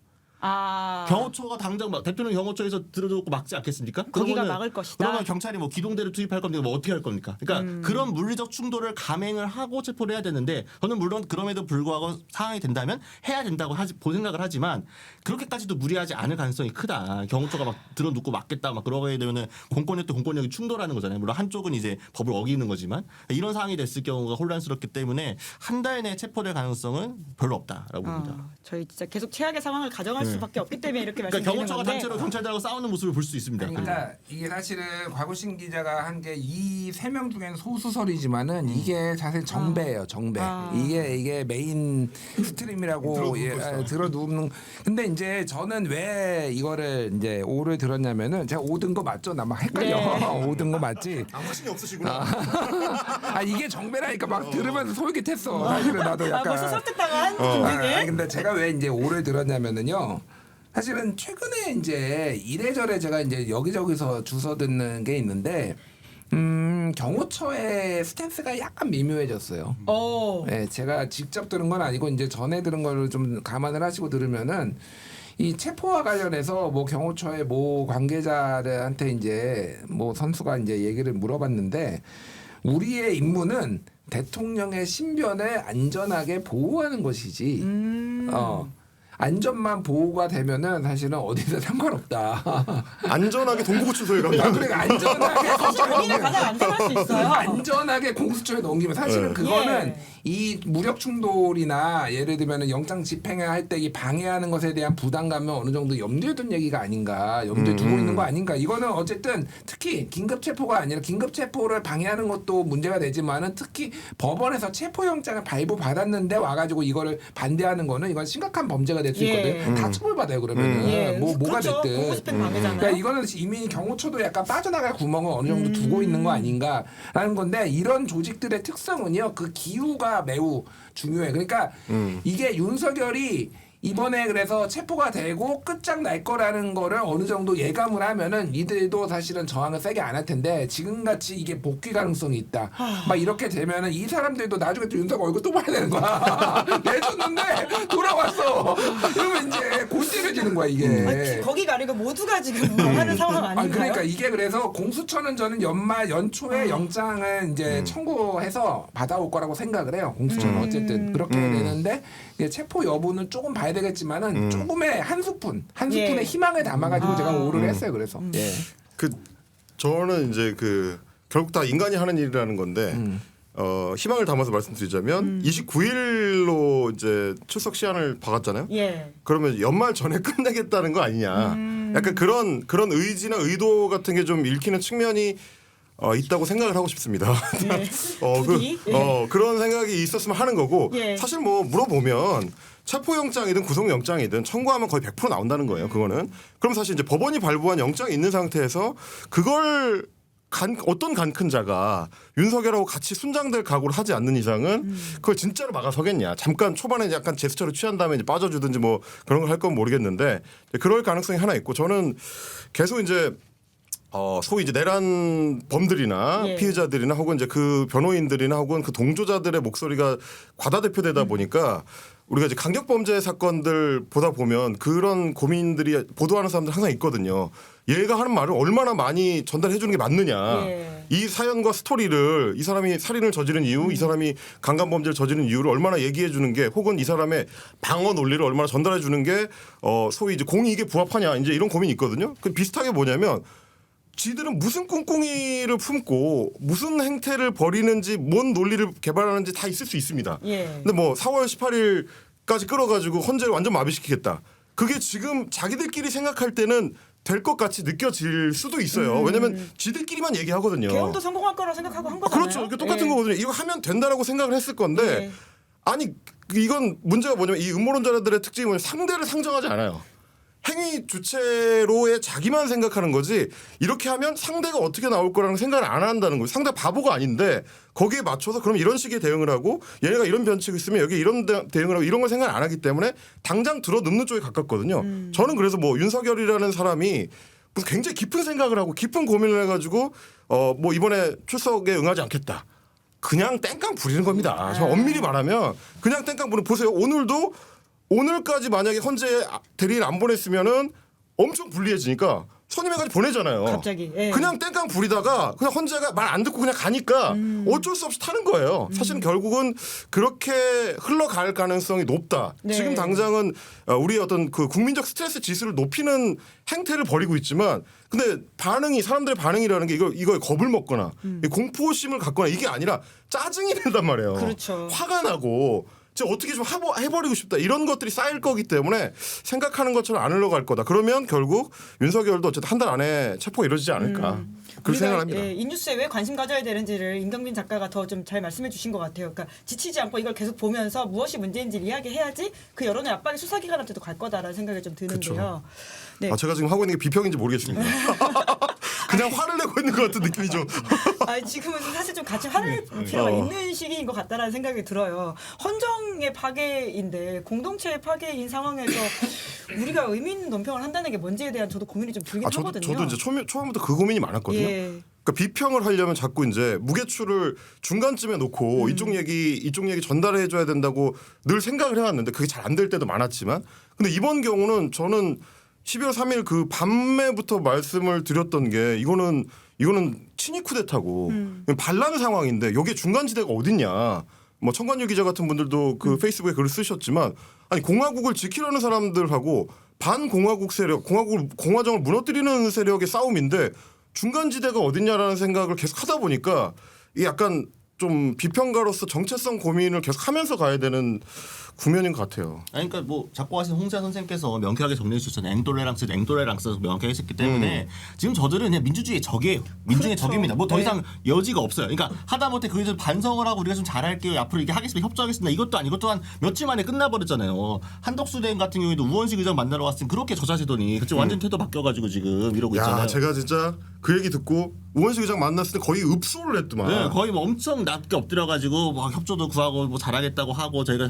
경호처가 당장 대통령 경호처에서 들어놓고 막지 않겠습니까? 거기가 그러면은- 막을 것이다. 그러면 경찰이 뭐 기동대를 투입할 겁니까? 뭐 어떻게 할 겁니까? 그러니까 그런 물리적 충돌을 감행을 하고 체포를 해야 되는데 저는 물론 그럼에도 불구하고 상황이 된다면 해야 된다고 생각을 하지만 그렇게까지도 무리하지 않을 가능성이 크다. 경호처가 막 들어놓고 막겠다 막 그러게 되면은 공권력 또 공권력이 충돌하는 거잖아요. 물론 한쪽은 이제 법을 어기는 거지만 이런 상황이 됐을 경우가 혼란스럽기 때문에 한 달 내에 체포될 가능성은 별로 없다라고 봅니다. 저희 진짜 계속 최악의 상황을 가정할 수밖에 없기 때문에 이렇게 그러니까 말씀드리는 경호처가 건데. 단체로 경찰들하고 싸우는 모습을 볼 수 있습니다. 그러니까 이게 사실은 곽우신 기자가 한 게 이 세 명 중엔 소수설이지만은 이게 사실 정배예요, 정배. 이게 메인 스트림이라고 들어눕는. 근데 이제 저는 왜 이거를 이제 오를 들었냐면은 제가 오든 거 맞죠? 나 막 헷갈려. 네. 오든 거 맞지? 양심이 없으시구나. 이게 정배라니까 막 들으면서 솔깃했어. 사실은 나도 약간. 벌써 설득당한 중이네. 아니 근데 제가 왜 이제 오를 들었냐면은요. 사실은 최근에 이제 이래저래 제가 이제 여기저기서 주워 듣는 게 있는데 경호처의 스탠스가 약간 미묘해졌어요. 네, 제가 직접 들은 건 아니고 이제 전에 들은 거를 좀 감안을 하시고 들으면은 이 체포와 관련해서 뭐 경호처의 모 관계자들한테 이제 뭐 선수가 이제 얘기를 물어봤는데 우리의 임무는 대통령의 신변을 안전하게 보호하는 것이지. 안전만 보호가 되면은 사실은 어디든 상관없다. 안전하게 동부구치소에 가면. 그러니까 안전하게 본인이 가장 안전할 수 있어요. 안전하게 공수처에 넘기면 사실은 네. 그거는 예. 이 무력 충돌이나 예를 들면 영장 집행을 할 때 이 방해하는 것에 대한 부담감은 어느 정도 염두에 둔 얘기가 아닌가, 염두에 두고 있는 거 아닌가. 이거는 어쨌든 특히 긴급 체포가 아니라 긴급 체포를 방해하는 것도 문제가 되지만은 특히 법원에서 체포 영장을 발부 받았는데 와가지고 이거를 반대하는 거는 이건 심각한 범죄가 될 수 예. 있거든. 다 처벌받아요 그러면은 뭐가 그렇죠. 됐든. 공무집행 방해잖아요. 그러니까 이거는 이미 경호처도 약간 빠져나갈 구멍을 어느 정도 두고 있는 거 아닌가라는 건데 이런 조직들의 특성은요 그 기후가 매우 중요해. 그러니까 이게 윤석열이 이번에 그래서 체포가 되고 끝장날 거라는 거를 어느 정도 예감을 하면은 이들도 사실은 저항을 세게 안 할 텐데 지금같이 이게 복귀 가능성이 있다. 막 이렇게 되면은 이 사람들도 나중에 또 윤석 얼굴 또 봐야 되는 거야. 내줬는데 돌아왔어. 그러면 이제 곤질해지는 거야 이게. 거기가 아니고 모두가 지금 망하는 상황 아닌가요? 그러니까 이게 그래서 공수처는 저는 연초에 영장을 이제 청구해서 받아올 거라고 생각을 해요. 공수처는 어쨌든 그렇게 되는데 체포 여부는 조금 봐야 되겠지만은 조금의 한 스푼의 예. 희망을 담아가지고 제가 오를 했어요. 그래서 저는 이제 결국 다 인간이 하는 일이라는 건데 희망을 담아서 말씀드리자면 29일로 이제 출석 시한을 박았잖아요. 예. 그러면 연말 전에 끝내겠다는 거 아니냐. 약간 그런 의지나 의도 같은 게 좀 읽히는 측면이 있다고 생각을 하고 싶습니다. 그런 생각이 있었으면 하는 거고 예. 사실 뭐 물어보면 체포영장이든 구속영장이든 청구하면 거의 100% 나온다는 거예요. 그거는. 그럼 사실 이제 법원이 발부한 영장이 있는 상태에서 그걸 어떤 간 큰 자가 윤석열하고 같이 순장될 각오를 하지 않는 이상은 그걸 진짜로 막아서겠냐. 잠깐 초반에 약간 제스처를 취한 다음에 이제 빠져주든지 뭐 그런 걸 할 건 모르겠는데 그럴 가능성이 하나 있고 저는 계속 이제 소위 이제 내란 범들이나 예. 피해자들이나 혹은 이제 그 변호인들이나 혹은 그 동조자들의 목소리가 과다대표되다 보니까 우리가 이제 강력범죄 사건들 보다 보면 그런 고민들이 보도하는 사람들 항상 있거든요. 얘가 하는 말을 얼마나 많이 전달해 주는 게 맞느냐. 예. 이 사연과 스토리를 이 사람이 살인을 저지른 이유, 이 사람이 강간범죄를 저지른 이유를 얼마나 얘기해 주는 게 혹은 이 사람의 방어 논리를 얼마나 전달해 주는 게 소위 이제 공익에 부합하냐. 이제 이런 고민이 있거든요. 그 비슷하게 뭐냐면 지들은 무슨 꿍꿍이를 품고 무슨 행태를 벌이는지 뭔 논리를 개발하는지 다 있을 수 있습니다. 예. 근데 뭐 4월 18일까지 끌어가지고 헌재를 완전 마비시키겠다. 그게 지금 자기들끼리 생각할 때는 될 것 같이 느껴질 수도 있어요. 왜냐하면 지들끼리만 얘기하거든요. 개헌도 성공할 거라고 생각하고 한 거잖아요. 그렇죠. 이게 똑같은 예. 거거든요. 이거 하면 된다라고 생각을 했을 건데 예. 아니 이건 문제가 뭐냐면 이 음모론자들의 특징이 뭐냐면 상대를 상정하지 않아요. 행위 주체로의 자기만 생각하는 거지 이렇게 하면 상대가 어떻게 나올 거라는 생각을 안 한다는 거예요. 상대 바보가 아닌데 거기에 맞춰서 그럼 이런 식의 대응을 하고 얘네가 이런 변칙을 쓰면 여기 이런 대응을 하고 이런 걸 생각 안 하기 때문에 당장 들어눕는 쪽에 가깝거든요. 저는 그래서 뭐 윤석열이라는 사람이 무슨 굉장히 깊은 생각을 하고 깊은 고민을 해가지고 뭐 이번에 출석에 응하지 않겠다. 그냥 땡깡 부리는 겁니다. 저 엄밀히 말하면 그냥 땡깡 부리는 보세요. 오늘까지 만약에 헌재 대리인 안 보냈으면은 엄청 불리해지니까 선임해가지고 보내잖아요. 갑자기, 예. 그냥 땡깡 부리다가 그냥 헌재가 말 안 듣고 그냥 가니까 어쩔 수 없이 타는 거예요. 사실은 결국은 그렇게 흘러갈 가능성이 높다. 네. 지금 당장은 우리의 어떤 그 국민적 스트레스 지수를 높이는 행태를 벌이고 있지만 근데 사람들의 반응이라는 게 이거에 겁을 먹거나 공포심을 갖거나 이게 아니라 짜증이 난단 말이에요. 그렇죠. 화가 나고 진짜 어떻게 좀 해버리고 싶다 이런 것들이 쌓일 거기 때문에 생각하는 것처럼 안 흘러갈 거다. 그러면 결국 윤석열도 어쨌든 한 달 안에 체포가 이루어지지 않을까 그렇게 생각을 합니다. 이 뉴스에 왜 관심 가져야 되는지를 임경빈 작가가 더 좀 잘 말씀해 주신 것 같아요. 그러니까 지치지 않고 이걸 계속 보면서 무엇이 문제인지를 이야기해야지 그 여론의 압박이 수사기관한테도 갈 거다라는 생각이 좀 드는데요. 네. 제가 지금 하고 있는 게 비평인지 모르겠습니다. 그냥 화를 내고 있는 것 같은 느낌이죠. 지금은 사실 좀 같이 화낼 필요가 있는 시기인 것 같다라는 생각이 들어요. 헌정의 파괴인데 공동체의 파괴인 상황에서 우리가 의미 있는 논평을 한다는 게 뭔지에 대한 저도 고민이 좀 들긴 하거든요. 저도 이제 초반부터 그 고민이 많았거든요. 예. 그러니까 비평을 하려면 자꾸 이제 무게추를 중간쯤에 놓고 이쪽 얘기 전달해 줘야 된다고 늘 생각을 해왔는데 그게 잘 안 될 때도 많았지만 근데 이번 경우는 저는 12월 3일 그 밤에부터 말씀을 드렸던 게 이거는 친위 쿠데타고 반란 상황인데 여기에 중간지대가 어딨냐. 뭐 청관유 기자 같은 분들도 그 페이스북에 글을 쓰셨지만 아니 공화국을 지키려는 사람들하고 반공화국 세력, 공화정을 무너뜨리는 세력의 싸움인데 중간지대가 어딨냐라는 생각을 계속 하다 보니까 이 약간 좀 비평가로서 정체성 고민을 계속 하면서 가야 되는 국면인 것 같아요. 아니, 그러니까 뭐 작고 하신 홍자 선생께서 명쾌하게 정리해 주셨잖아요. 앵돌레랑스 명쾌하게 했기 때문에 지금 저들은 그냥 민주주의의 적이에요. 민중의 그렇죠. 적입니다. 뭐 더 네. 이상 여지가 없어요. 그러니까 하다못해 거기서 반성을 하고 우리가 좀 잘할게요. 앞으로 이렇게 하겠습니다. 협조하겠습니다. 이것도 아니고 또한 며칠 만에 끝나버렸잖아요. 한덕수 대행 같은 경우에도 우원식 의장 만나러 왔을 때 그렇게 저자세더니 그치 완전 태도 바뀌어가지고 지금 이러고 있잖아요. 제가 진짜 그 얘기 듣고 우원식 의장 만났을 때 거의 읍소를 했더만. 네, 거의 뭐 엄청 낮게 엎드려가지고 막 협조도 구하고 뭐 잘하겠다고 하고 저희가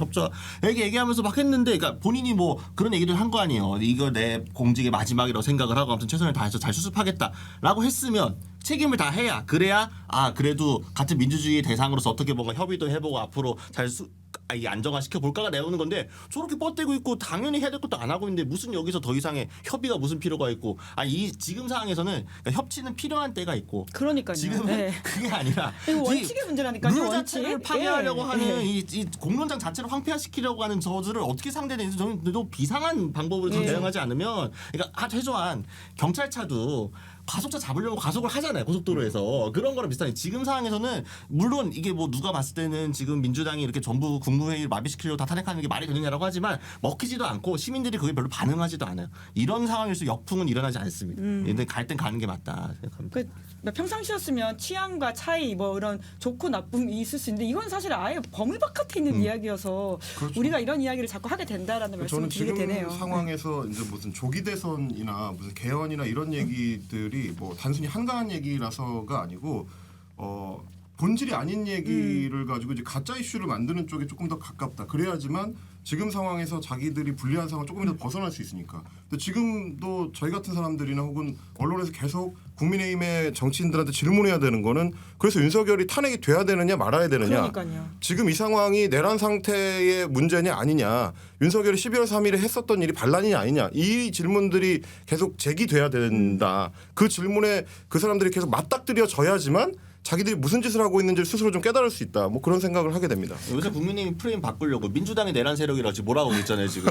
얘기하면서 막 했는데, 그러니까 본인이 뭐 그런 얘기를 한 거 아니에요. 이거 내 공직의 마지막이라고 생각을 하고 아무튼 최선을 다해서 잘 수습하겠다라고 했으면 책임을 다 해야 그래야 그래도 같은 민주주의 대상으로서 어떻게 뭔가 협의도 해보고 앞으로 이 안정화시켜 볼까가 내오는 건데 저렇게 뻗대고 있고 당연히 해야 될 것도 안 하고 있는데 무슨 여기서 더 이상의 협의가 무슨 필요가 있고 이 지금 상황에서는 그러니까 협치는 필요한 때가 있고 그러니까요. 지금은 네. 그게 아니라 이거 원칙의 문제라니까요. 룰 원칙. 자체를 파괴하려고 예. 하는 이 공론장 자체를 황폐화시키려고 하는 저들을 어떻게 상대되는지 저는 또 비상한 방법으로 좀 대응하지 않으면 그러니까 최소한 경찰차도 과속자 잡으려고 과속을 하잖아요. 고속도로에서. 그런 거랑 비슷하게 지금 상황에서는 물론 이게 뭐 누가 봤을 때는 지금 민주당이 이렇게 전부 국무회의를 마비시키려고 다 탄핵하는 게 말이 되느냐라고 하지만 먹히지도 않고 시민들이 그게 별로 반응하지도 않아요. 이런 상황일수록 역풍은 일어나지 않습니다. 얘들 갈 땐 가는 게 맞다 생각합니다. 평상시였으면 취향과 차이 뭐 이런 좋고 나쁨이 있을 수 있는데 이건 사실 아예 범위 바깥에 있는 이야기여서 그렇죠. 우리가 이런 이야기를 자꾸 하게 된다라는 말씀을 저는 드리게 지금 되네요. 상황에서 이제 무슨 조기 대선이나 무슨 개헌이나 이런 얘기들이 얘기들이 뭐 단순히 한가한 얘기라서가 아니고 본질이 아닌 얘기를 가지고 이제 가짜 이슈를 만드는 쪽에 조금 더 가깝다. 그래야지만 지금 상황에서 자기들이 불리한 상황을 조금이라도 벗어날 수 있으니까. 근데 지금도 저희 같은 사람들이나 혹은 언론에서 계속 국민의힘의 정치인들한테 질문해야 되는 거는 그래서 윤석열이 탄핵이 돼야 되느냐 말아야 되느냐. 그러니까요. 지금 이 상황이 내란 상태의 문제냐 아니냐. 윤석열이 12월 3일에 했었던 일이 반란이냐 아니냐. 이 질문들이 계속 제기돼야 된다. 그 질문에 그 사람들이 계속 맞닥뜨려져야지만 자기들이 무슨 짓을 하고 있는지를 스스로 좀 깨달을 수 있다. 뭐 그런 생각을 하게 됩니다. 요새 국민의힘 프레임 바꾸려고 민주당의 내란 세력이라고 지금 뭐라고 있잖아요 지금.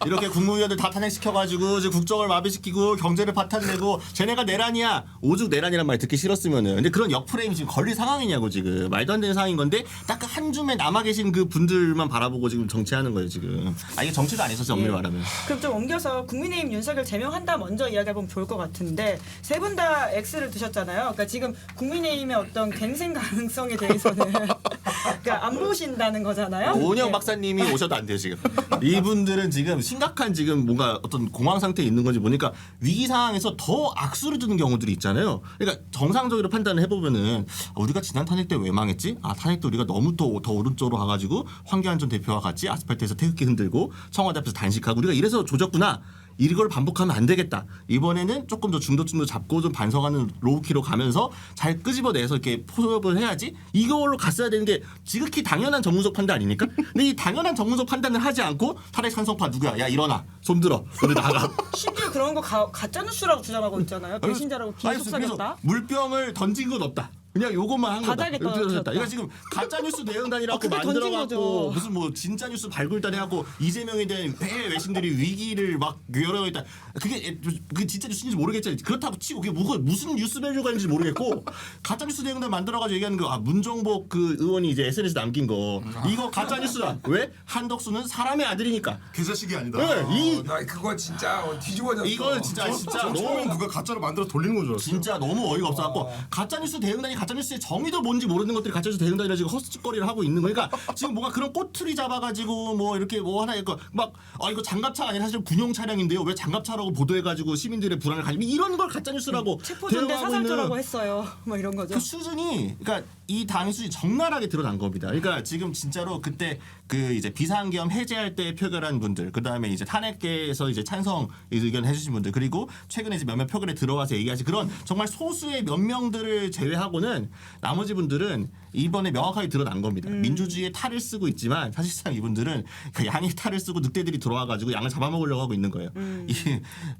이렇게 국무위원들 다 탄핵시켜가지고 지금 국정을 마비시키고 경제를 파탄내고 쟤네가 내란이야. 오죽 내란이란 말 듣기 싫었으면은. 근데 그런 역프레임이 지금 걸릴 상황이냐고 지금. 말도 안 되는 상황인 건데 딱 그 한 줌에 남아 계신 그 분들만 바라보고 지금 정치하는 거예요 지금. 이게 정치도 아니었어 엄밀히 말하면. 그럼 좀 옮겨서 국민의힘 윤석열 제명한다 먼저 이야기해보면 좋을 것 같은데 세 분 다 X를 두셨잖아요. 그러니까 지금 국민의힘의 어떤 갱생 가능성에 대해서는 그러니까 안 보신다는 거잖아요. 오은영 네. 박사님이 오셔도 안 돼요 지금. 이분들은 지금 심각한 지금 뭔가 어떤 공황 상태에 있는 건지 보니까 위기 상황에서 더 악수를 두는 경우들이 있잖아요. 그러니까 정상적으로 판단을 해보면은 우리가 지난 탄핵 때 왜 망했지? 탄핵 때 우리가 너무 더 오른쪽으로 가가지고 황교안 전 대표와 같이 아스팔트에서 태극기 흔들고 청와대 앞에서 단식하고 우리가 이래서 조졌구나. 이걸 반복하면 안 되겠다. 이번에는 조금 더 중도층도 잡고 좀 반성하는 로우키로 가면서 잘 끄집어내서 이렇게 포섭을 해야지. 이걸로 갔어야 되는 게 지극히 당연한 정무적 판단 아닙니까? 근데 이 당연한 정무적 판단을 하지 않고 탄핵 찬성파 누구야? 야 일어나. 손 들어. 너네 나가. 심지어 그런 거 가짜 뉴스라고 주장하고 있잖아요. 배신자라고 아니, 계속 그래서 사겼다. 물병을 던진 건 없다. 그냥 요것만 한 거다. 바닥에 떨어졌다. 이거 지금 가짜 뉴스 내용단이라고 그게 던진 만들어갖고 거죠. 무슨 뭐 진짜 뉴스 발굴단 해갖고 이재명에 대한 해외 외신들이 위기를 막 여러 있다. 그게 진짜 뉴스인지 모르겠지. 그렇다고 치고 그게 무슨 뉴스 밸류가 있는지 모르겠고 가짜 뉴스 내용단 만들어가지고 얘기하는 거. 문정복 그 의원이 이제 SNS 남긴 거 이거 가짜 뉴스다. 왜? 한덕수는 사람의 아들이니까. 그 자식이 아니다. 네, 나 그거 진짜 뒤집어졌어. 이건 진짜 처음엔 너무 누가 가짜로 만들어 돌리는 건 줄 알았어요. 진짜 너무 어이가 없어갖고 가짜뉴스 대응단이 가짜뉴스의 정의도 뭔지 모르는 것들이 가짜뉴스 대응단이라 지금 헛짓거리를 하고 있는 거니까 지금 뭔가 그런 꼬투리 잡아가지고 뭐 이렇게 뭐 하나 이거 막 이거 장갑차가 아니라 사실 군용 차량인데요 왜 장갑차라고 보도해가지고 시민들의 불안을 가지고 이런 걸 가짜뉴스라고 체포전대 대응하고 있는 사살조라고 했어요. 뭐 이런 거죠. 그 수준이 그러니까 이 당의 수준이 적나라하게 드러난 겁니다. 그러니까 지금 진짜로 그때 그 이제 비상계엄 해제할 때 표결한 분들, 그 다음에 이제 탄핵계에서 이제 찬성 의견 해주신 분들, 그리고 최근에 이제 몇몇 표결에 들어와서 얘기하신 그런 정말 소수의 몇 명들을 제외하고는 나머지 분들은 이번에 명확하게 드러난 겁니다. 민주주의의 탈을 쓰고 있지만 사실상 이분들은 그 양의 탈을 쓰고 늑대들이 들어와가지고 양을 잡아먹으려고 하고 있는 거예요.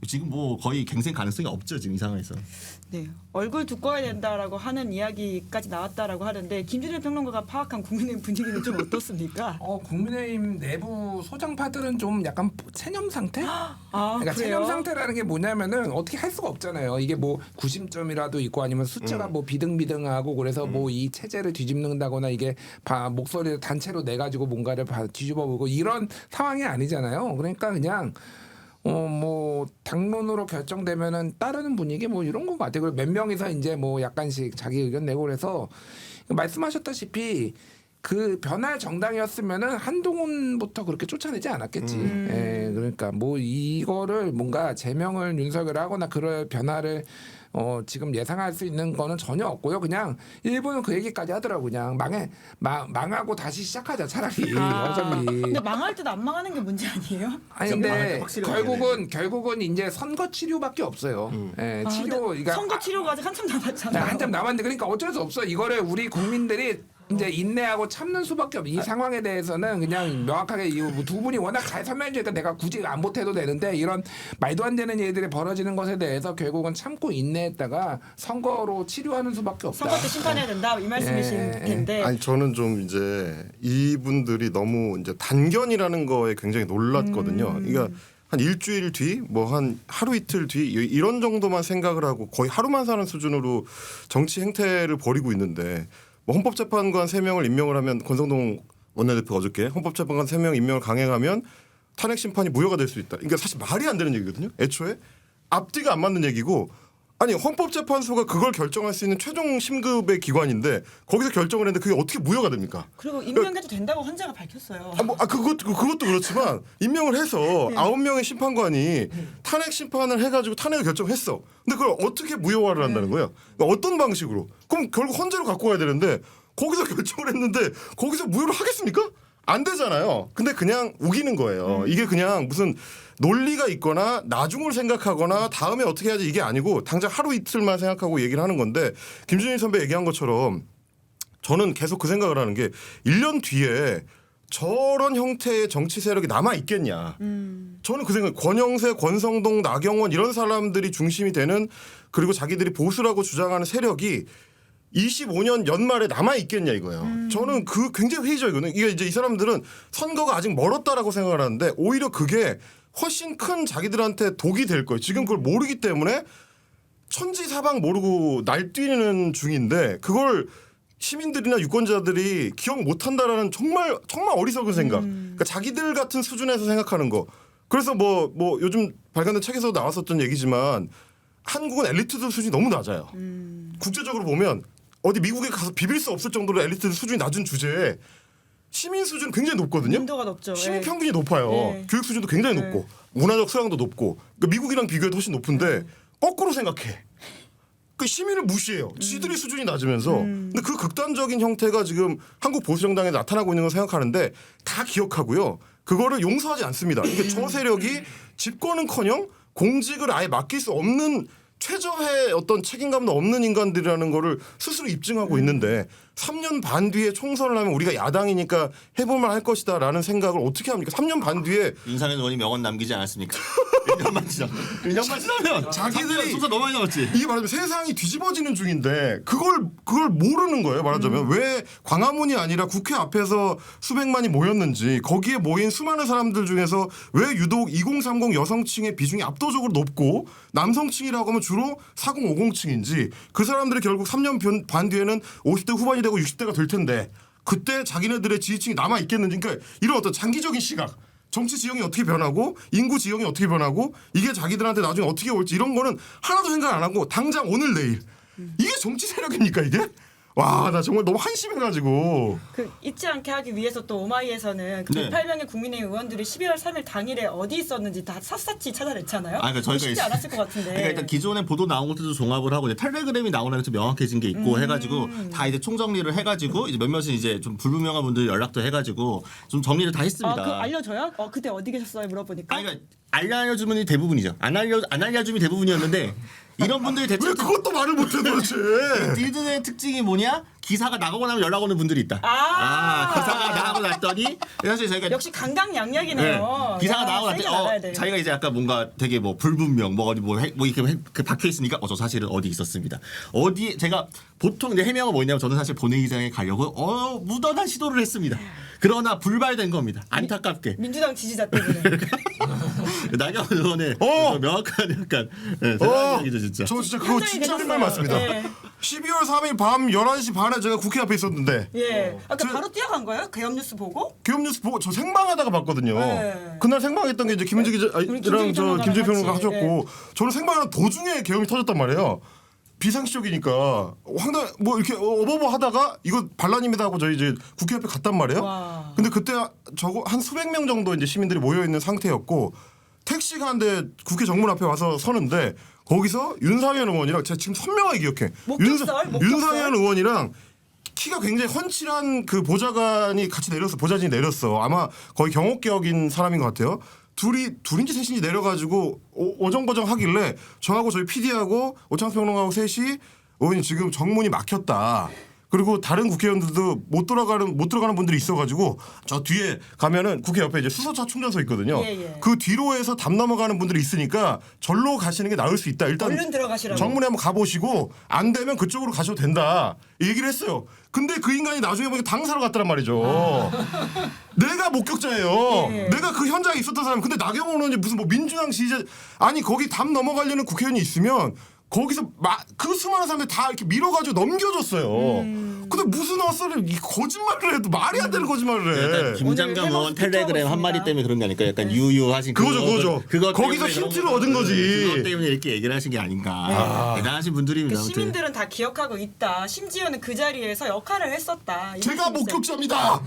지금 뭐 거의 갱생 가능성이 없죠 지금 이 상황에서. 네, 얼굴 두꺼워야 된다라고 하는 이야기까지 나왔다라고 하는데 김준일 평론가가 파악한 국민의힘 분위기는 좀 어떻습니까? 국민의힘 내부 소장파들은 좀 약간 체념 상태? 그러니까 그래요? 체념 상태라는 게 뭐냐면은 어떻게 할 수가 없잖아요. 이게 뭐 구심점이라도 있고 아니면 숫자가 뭐 비등비등하고 그래서 뭐 이 체제를 뒤집는다거나 이게 목소리를 단체로 내 가지고 뭔가를 뒤집어 보고 이런 상황이 아니잖아요. 그러니까 그냥 뭐 당론으로 결정되면은 따르는 분위기 뭐 이런 것 같아요. 그리고 몇 명이서 이제 뭐 약간씩 자기 의견 내고 그래서 말씀하셨다시피 그 변할 정당이었으면은 한동훈부터 그렇게 쫓아내지 않았겠지. 예, 그러니까 뭐 이거를 뭔가 제명을 윤석열 하거나 그럴 변화를 지금 예상할 수 있는 거는 전혀 없고요. 그냥 일본은 그 얘기까지 하더라고. 그냥 망하고 다시 시작하자 차라리. 어차피. 근데 망할 듯 안 망하는 게 문제 아니에요? 아니 근데 결국은 이제 선거 치료밖에 없어요. 예, 치료. 그러니까 선거 치료가 아직 한참 남았잖아요. 한참 남았는데 그러니까 어쩔 수 없어. 이거를 우리 국민들이 이제 인내하고 참는 수밖에 없어. 이 상황에 대해서는 그냥 명확하게 이 두 분이 워낙 잘 설명해 주니까 내가 굳이 안 보태도 되는데 이런 말도 안 되는 일들이 벌어지는 것에 대해서 결국은 참고 인내했다가 선거로 치료하는 수밖에 없다. 선거 때 심판해야 된다 이 말씀이신 텐데. 아니 저는 좀 이제 이분들이 너무 이제 단견이라는 거에 굉장히 놀랐거든요. 그러니까 한 일주일 뒤, 뭐 한 하루 이틀 뒤 이런 정도만 생각을 하고 거의 하루만 사는 수준으로 정치 행태를 벌이고 있는데 뭐 헌법재판관 3명을 임명을 하면 권성동 원내대표가 어저께 헌법재판관 3명 임명을 강행하면 탄핵 심판이 무효가 될 수 있다. 그러니까 사실 말이 안 되는 얘기거든요. 애초에 앞뒤가 안 맞는 얘기고 아니 헌법재판소가 그걸 결정할 수 있는 최종 심급의 기관인데 거기서 결정을 했는데 그게 어떻게 무효가 됩니까? 그리고 임명해도 된다고 헌재가 밝혔어요. 그것도 그렇지만 임명을 해서 9명의 심판관이 탄핵 심판을 해가지고 탄핵을 결정했어. 근데 그걸 어떻게 무효화를 한다는 거예요? 그러니까 어떤 방식으로? 그럼 결국 헌재로 갖고 가야 되는데 거기서 결정을 했는데 거기서 무효를 하겠습니까? 안 되잖아요. 근데 그냥 우기는 거예요. 이게 그냥 무슨 논리가 있거나 나중을 생각하거나 다음에 어떻게 해야지 이게 아니고 당장 하루 이틀만 생각하고 얘기를 하는 건데 김준일 선배 얘기한 것처럼 저는 계속 그 생각을 하는 게 1년 뒤에 저런 형태의 정치 세력이 남아 있겠냐. 저는 그 생각. 권영세, 권성동, 나경원 이런 사람들이 중심이 되는 그리고 자기들이 보수라고 주장하는 세력이 25년 연말에 남아 있겠냐 이거예요. 저는 그 굉장히 회의적이거든요. 이게 이제 이 사람들은 선거가 아직 멀었다라고 생각을 하는데 오히려 그게 훨씬 큰 자기들한테 독이 될 거예요. 지금 그걸 모르기 때문에 천지사방 모르고 날뛰는 중인데 그걸 시민들이나 유권자들이 기억 못한다라는 정말 어리석은 생각. 그러니까 자기들 같은 수준에서 생각하는 거. 그래서 뭐 요즘 발간된 책에서 나왔었던 얘기지만 한국은 엘리트들 수준이 너무 낮아요. 국제적으로 보면 어디 미국에 가서 비빌 수 없을 정도로 엘리트들 수준이 낮은 주제에 시민 수준은 굉장히 높거든요. 인도가 높죠. 시민 예. 평균이 높아요. 네. 교육 수준도 굉장히 네. 높고 문화적 수양도 높고 그러니까 미국이랑 비교해도 훨씬 높은데 거꾸로 생각해. 그 시민을 무시해요. 지들이 수준이 낮으면서. 근데 그 극단적인 형태가 지금 한국 보수정당에 나타나고 있는 걸 생각하는데 다 기억하고요. 그거를 용서하지 않습니다. 이게 저 세력이 집권은커녕 공직을 아예 맡길 수 없는 최저의 어떤 책임감도 없는 인간들이라는 거를 스스로 입증하고 있는데 3년 반 뒤에 총선을 하면 우리가 야당이니까 해볼만 할 것이다라는 생각을 어떻게 합니까? 3년 반 뒤에 윤상현 의원이 명언 남기지 않았습니까? 1년만 지나면 자기들이 순서 너무 많이 남았지. 이게 말하자면 세상이 뒤집어지는 중인데 그걸 모르는 거예요. 말하자면 왜 광화문이 아니라 국회 앞에서 수백만이 모였는지 거기에 모인 수많은 사람들 중에서 왜 유독 2030 여성층의 비중이 압도적으로 높고 남성층이라고 하면 주로 40, 50층인지 그 사람들이 결국 3년 반 뒤에는 50대 후반이 되고 60대가 될 텐데 그때 자기네들의 지지층이 남아 있겠는지 그러니까 이런 어떤 장기적인 시각 정치 지형이 어떻게 변하고 인구 지형이 어떻게 변하고 이게 자기들한테 나중에 어떻게 올지 이런 거는 하나도 생각 안 하고 당장 오늘 내일 이게 정치 세력입니까 이게? 와 나 정말 너무 한심해가지고 그 잊지 않게 하기 위해서 또 오마이에서는 그 네. 108명의 국민의힘 의원들이 12월 3일 당일에 어디 있었는지 다 샅샅이 찾아냈잖아요. 그러니까 저희가 쉽지 않았을 것 같은데. 그러니까 일단 기존에 보도 나온 것들도 종합을 하고 이제 텔레그램이 나오는 좀 명확해진 게 있고 해가지고 다 이제 총정리를 해가지고 이제 몇몇은 이제 좀 불분명한 분들 연락도 해가지고 좀 정리를 다 했습니다. 그 알려줘요? 그때 어디 계셨어요? 물어보니까. 아니, 그러니까 알려주문이 대부분이죠. 안 알려줌이 대부분이었는데 이런 분들이 왜 대체 그것도 말을 못해 도대체 니들의 특징이 뭐냐? 기사가 나가고 나면 연락 오는 분들이 있다. 기사가 나가고 났더니 사실 저희가 역시 강강약약이네요. 기사가 야, 나가고 세게 나가야 났더니 돼. 자기가 이제 아까 뭔가 되게 뭐 불분명 뭐 어디 뭐 이렇게 박혀 있으니까 저 사실은 어디 있었습니다. 어디 제가 보통 이제 해명은 뭐냐면 저는 사실 본회의장에 가려고 무던한 시도를 했습니다. 그러나 불발된 겁니다. 안타깝게. 민주당 지지자 때문에. 나경원 의원의 명확한 약간 생각이죠 진짜. 저 진짜 그거 현장이 진짜 되셨어요. 할 말 맞습니다. 네. 12월 3일 밤 11시 반에 제가 국회 앞에 있었는데 예. 바로 뛰어간 거예요? 개업뉴스 보고? 기업뉴스 보고 저 생방하다가 봤거든요. 네. 그날 생방했던 게 이제 김은지 기자랑 저 김재평 평론가 같이, 하셨고 저는 생방하는 도중에 계엄이 터졌단 말이에요. 비상시적이니까 황당 뭐 이렇게 어버버 하다가 이거 반란입니다 하고 저희 이제 국회 앞에 갔단 말이에요. 와. 근데 그때 저거 한 수백 명 정도 이제 시민들이 모여 있는 상태였고 택시가 한 대 국회 정문 앞에 와서 서는데 거기서 윤상현 의원이랑 제가 지금 선명하게 기억해. 목격설? 윤상현 의원이랑 키가 굉장히 훤칠한 그 보좌관이 같이 내렸어. 보좌진이 내렸어. 아마 거의 경호격인 사람인 것 같아요. 둘인지 셋인지 내려가지고 어정버정 하길래 저하고 저희 PD하고 오창수 평론가하고 셋이 의원님 지금 정문이 막혔다. 그리고 다른 국회의원들도 못 들어가는 분들이 있어가지고 저 뒤에 가면은 국회 옆에 이제 수소차 충전소 있거든요. 예. 그 뒤로에서 담 넘어가는 분들이 있으니까 절로 가시는 게 나을 수 있다. 일단 얼른 들어가시라고. 정문에 한번 가보시고 안 되면 그쪽으로 가셔도 된다. 얘기를 했어요. 근데 그 인간이 나중에 보니까 당사로 갔다란 말이죠. 내가 목격자예요. 예. 내가 그 현장에 있었던 사람. 근데 나경원 의원이 무슨 뭐 민주당 지지자 아니 거기 담 넘어가려는 국회의원이 있으면 거기서 그 수많은 사람들 다 이렇게 밀어가지고 넘겨줬어요. 근데 무슨 헛소리를 이 거짓말을 해도 말이 안 되는 거짓말을 해. 약간 김장겸 오늘 의원 텔레그램 해먹 한마디 있습니다. 때문에 그런 게 아닐까? 약간 유유하신 그거죠. 그것 거기서 때문에 힌트를 그런 얻은 거- 거지. 그것 때문에 이렇게 얘기를 하신 게 아닌가. 대단하신 분들입니다. 그 아무튼. 시민들은 다 기억하고 있다. 심지어는 그 자리에서 역할을 했었다. 이 제가 말씀이세요. 목격자입니다.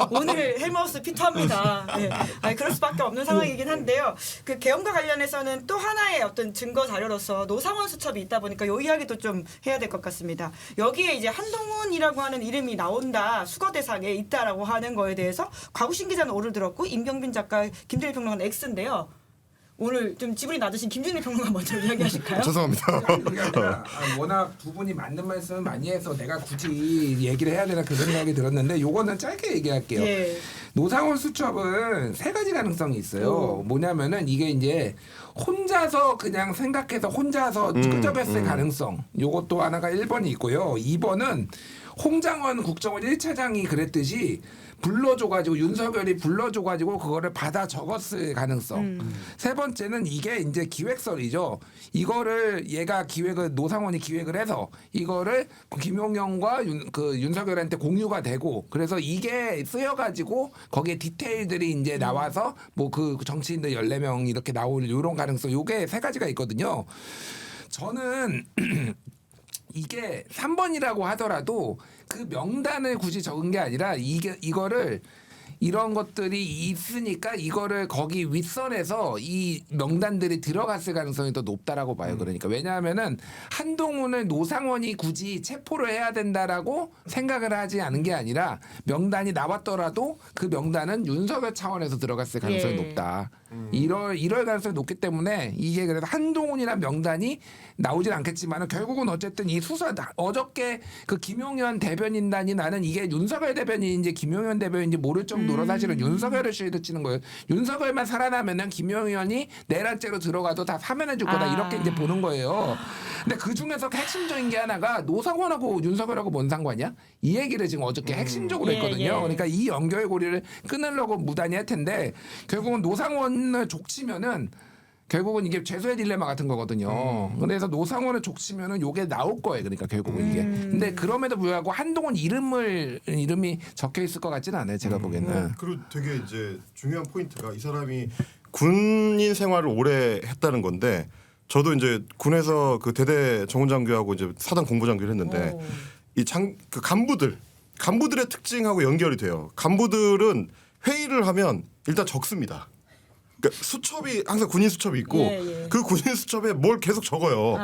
오늘 헬마우스 피터입니다. 네. 아니, 그럴 수밖에 없는 상황이긴 한데요. 그 계엄과 관련해서는 또 하나의 어떤 증거 자료로서 노상원 수첩이 있다 보니까 이 이야기도 좀 해야 될 것 같습니다. 여기에 이제 한동훈이라고 하는 이름이 나온다, 수거 대상에 있다라고 하는 거에 대해서 과구신 기자는 오를 들었고 임경빈 작가, 김준일 평론가는 X인데요. 오늘 좀 지분이 낮으신 김준일 평론가 먼저 이야기하실까요? 죄송합니다. 그게 아니라 워낙 두 분이 맞는 말씀을 많이 해서 내가 굳이 얘기를 해야 되나 그런 생각이 들었는데 요거는 짧게 얘기할게요. 예. 노상원 수첩은 세 가지 가능성이 있어요. 뭐냐면은 이게 이제 혼자서 그냥 생각해서 혼자서 끄접했을 가능성. 요것도 하나가 1번이 있고요. 2번은 홍장원 국정원 1차장이 그랬듯이 불러줘가지고 윤석열이 불러줘가지고 그거를 받아 적었을 가능성. 세 번째는 이게 이제 기획설이죠. 이거를 얘가 기획을 노상원이 기획을 해서 이거를 김용현과 윤석열한테 공유가 되고 그래서 이게 쓰여가지고 거기에 디테일들이 이제 나와서 뭐 그 정치인들 14명 이렇게 나올 이런 가능성. 요게 세 가지가 있거든요. 저는 이게 3번이라고 하더라도 그 명단을 굳이 적은 게 아니라 이거를 이런 것들이 있으니까 이거를 거기 윗선에서 이 명단들이 들어갔을 가능성이 더 높다라고 봐요. 그러니까 왜냐하면은 한동훈을 노상원이 굳이 체포를 해야 된다라고 생각을 하지 않은 게 아니라 명단이 나왔더라도 그 명단은 윤석열 차원에서 들어갔을 가능성이 예. 높다. 이럴 가능성이 높기 때문에 이게 그래서 한동훈이란 명단이 나오진 않겠지만 결국은 어쨌든 이 수사 어저께 그 김용현 대변인단이 나는 이게 윤석열 대변인인지 김용현 대변인인지 모를 정도로 사실은 윤석열을 쉴드 치는 거예요. 윤석열만 살아나면은 김용현이 내란죄로 들어가도 다 사면해 줄 거다 이렇게 이제 보는 거예요. 근데 그 중에서 핵심적인 게 하나가 노상원하고 윤석열하고 뭔 상관이야? 이 얘기를 지금 어저께 핵심적으로 했거든요. 예. 그러니까 이 연결고리를 끊으려고 무단히 할 텐데 결국은 노상원을 족치면은 결국은 이게 죄수의 딜레마 같은 거거든요. 그래서 노상원을 족치면은 요게 나올 거예요. 그러니까 결국은 이게. 근데 그럼에도 불구하고 한동훈 이름이 적혀 있을 것 같지는 않아요. 제가 보기에는. 그리고 되게 이제 중요한 포인트가 이 사람이 군인 생활을 오래 했다는 건데 저도 이제 군에서 그 대대 정훈장교하고 이제 사단 공보장교를 했는데 그 간부들의 특징하고 연결이 돼요. 간부들은 회의를 하면 일단 적습니다. 그러니까 수첩이 항상 군인 수첩이 있고 예. 그 군인 수첩에 뭘 계속 적어요.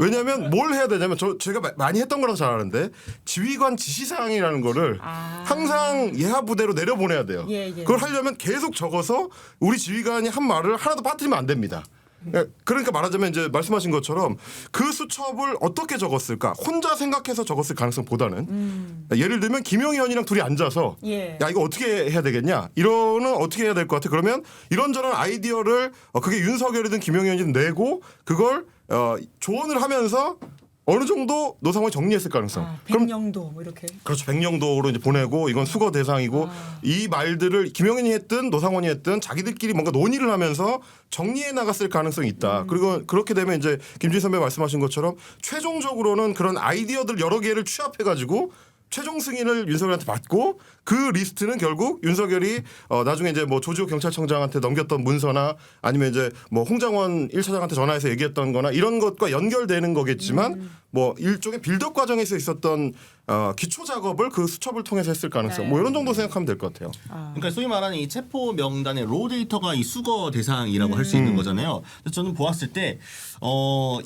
왜냐하면 뭘 해야 되냐면 제가 많이 했던 거라서 잘 아는데 지휘관 지시사항이라는 거를 항상 예하 부대로 내려보내야 돼요. 예. 그걸 하려면 계속 적어서 우리 지휘관이 한 말을 하나도 빠뜨리면 안 됩니다. 그러니까 말하자면 이제 말씀하신 것처럼 그 수첩을 어떻게 적었을까 혼자 생각해서 적었을 가능성보다는 예를 들면 김용현이랑 둘이 앉아서 예. 야 이거 어떻게 해야 되겠냐 이러는 어떻게 해야 될 것 같아 그러면 이런저런 아이디어를 그게 윤석열이든 김용현이든 내고 그걸 조언을 하면서 어느 정도 노상원이 정리했을 가능성. 그럼 백령도 뭐 이렇게. 그렇죠. 백령도로 이제 보내고 이건 수거 대상이고 이 말들을 김용현이 했든 노상원이 했든 자기들끼리 뭔가 논의를 하면서 정리해 나갔을 가능성이 있다. 그리고 그렇게 되면 이제 김진 선배 말씀하신 것처럼 최종적으로는 그런 아이디어들 여러 개를 취합해 가지고 최종 승인을 윤석열한테 받고 그 리스트는 결국 윤석열이 나중에 이제 뭐 조지호 경찰청장한테 넘겼던 문서나 아니면 이제 뭐 홍장원 1차장한테 전화해서 얘기했던 거나 이런 것과 연결되는 거겠지만 뭐 일종의 빌드업 과정에서 있었던 기초 작업을 그 수첩을 통해서 했을 가능성 뭐 이런 정도 생각하면 될 것 같아요. 그러니까 소위 말하는 이 체포 명단의 로 데이터가 이 수거 대상이라고 할 수 있는 거잖아요. 그래서 저는 보았을 때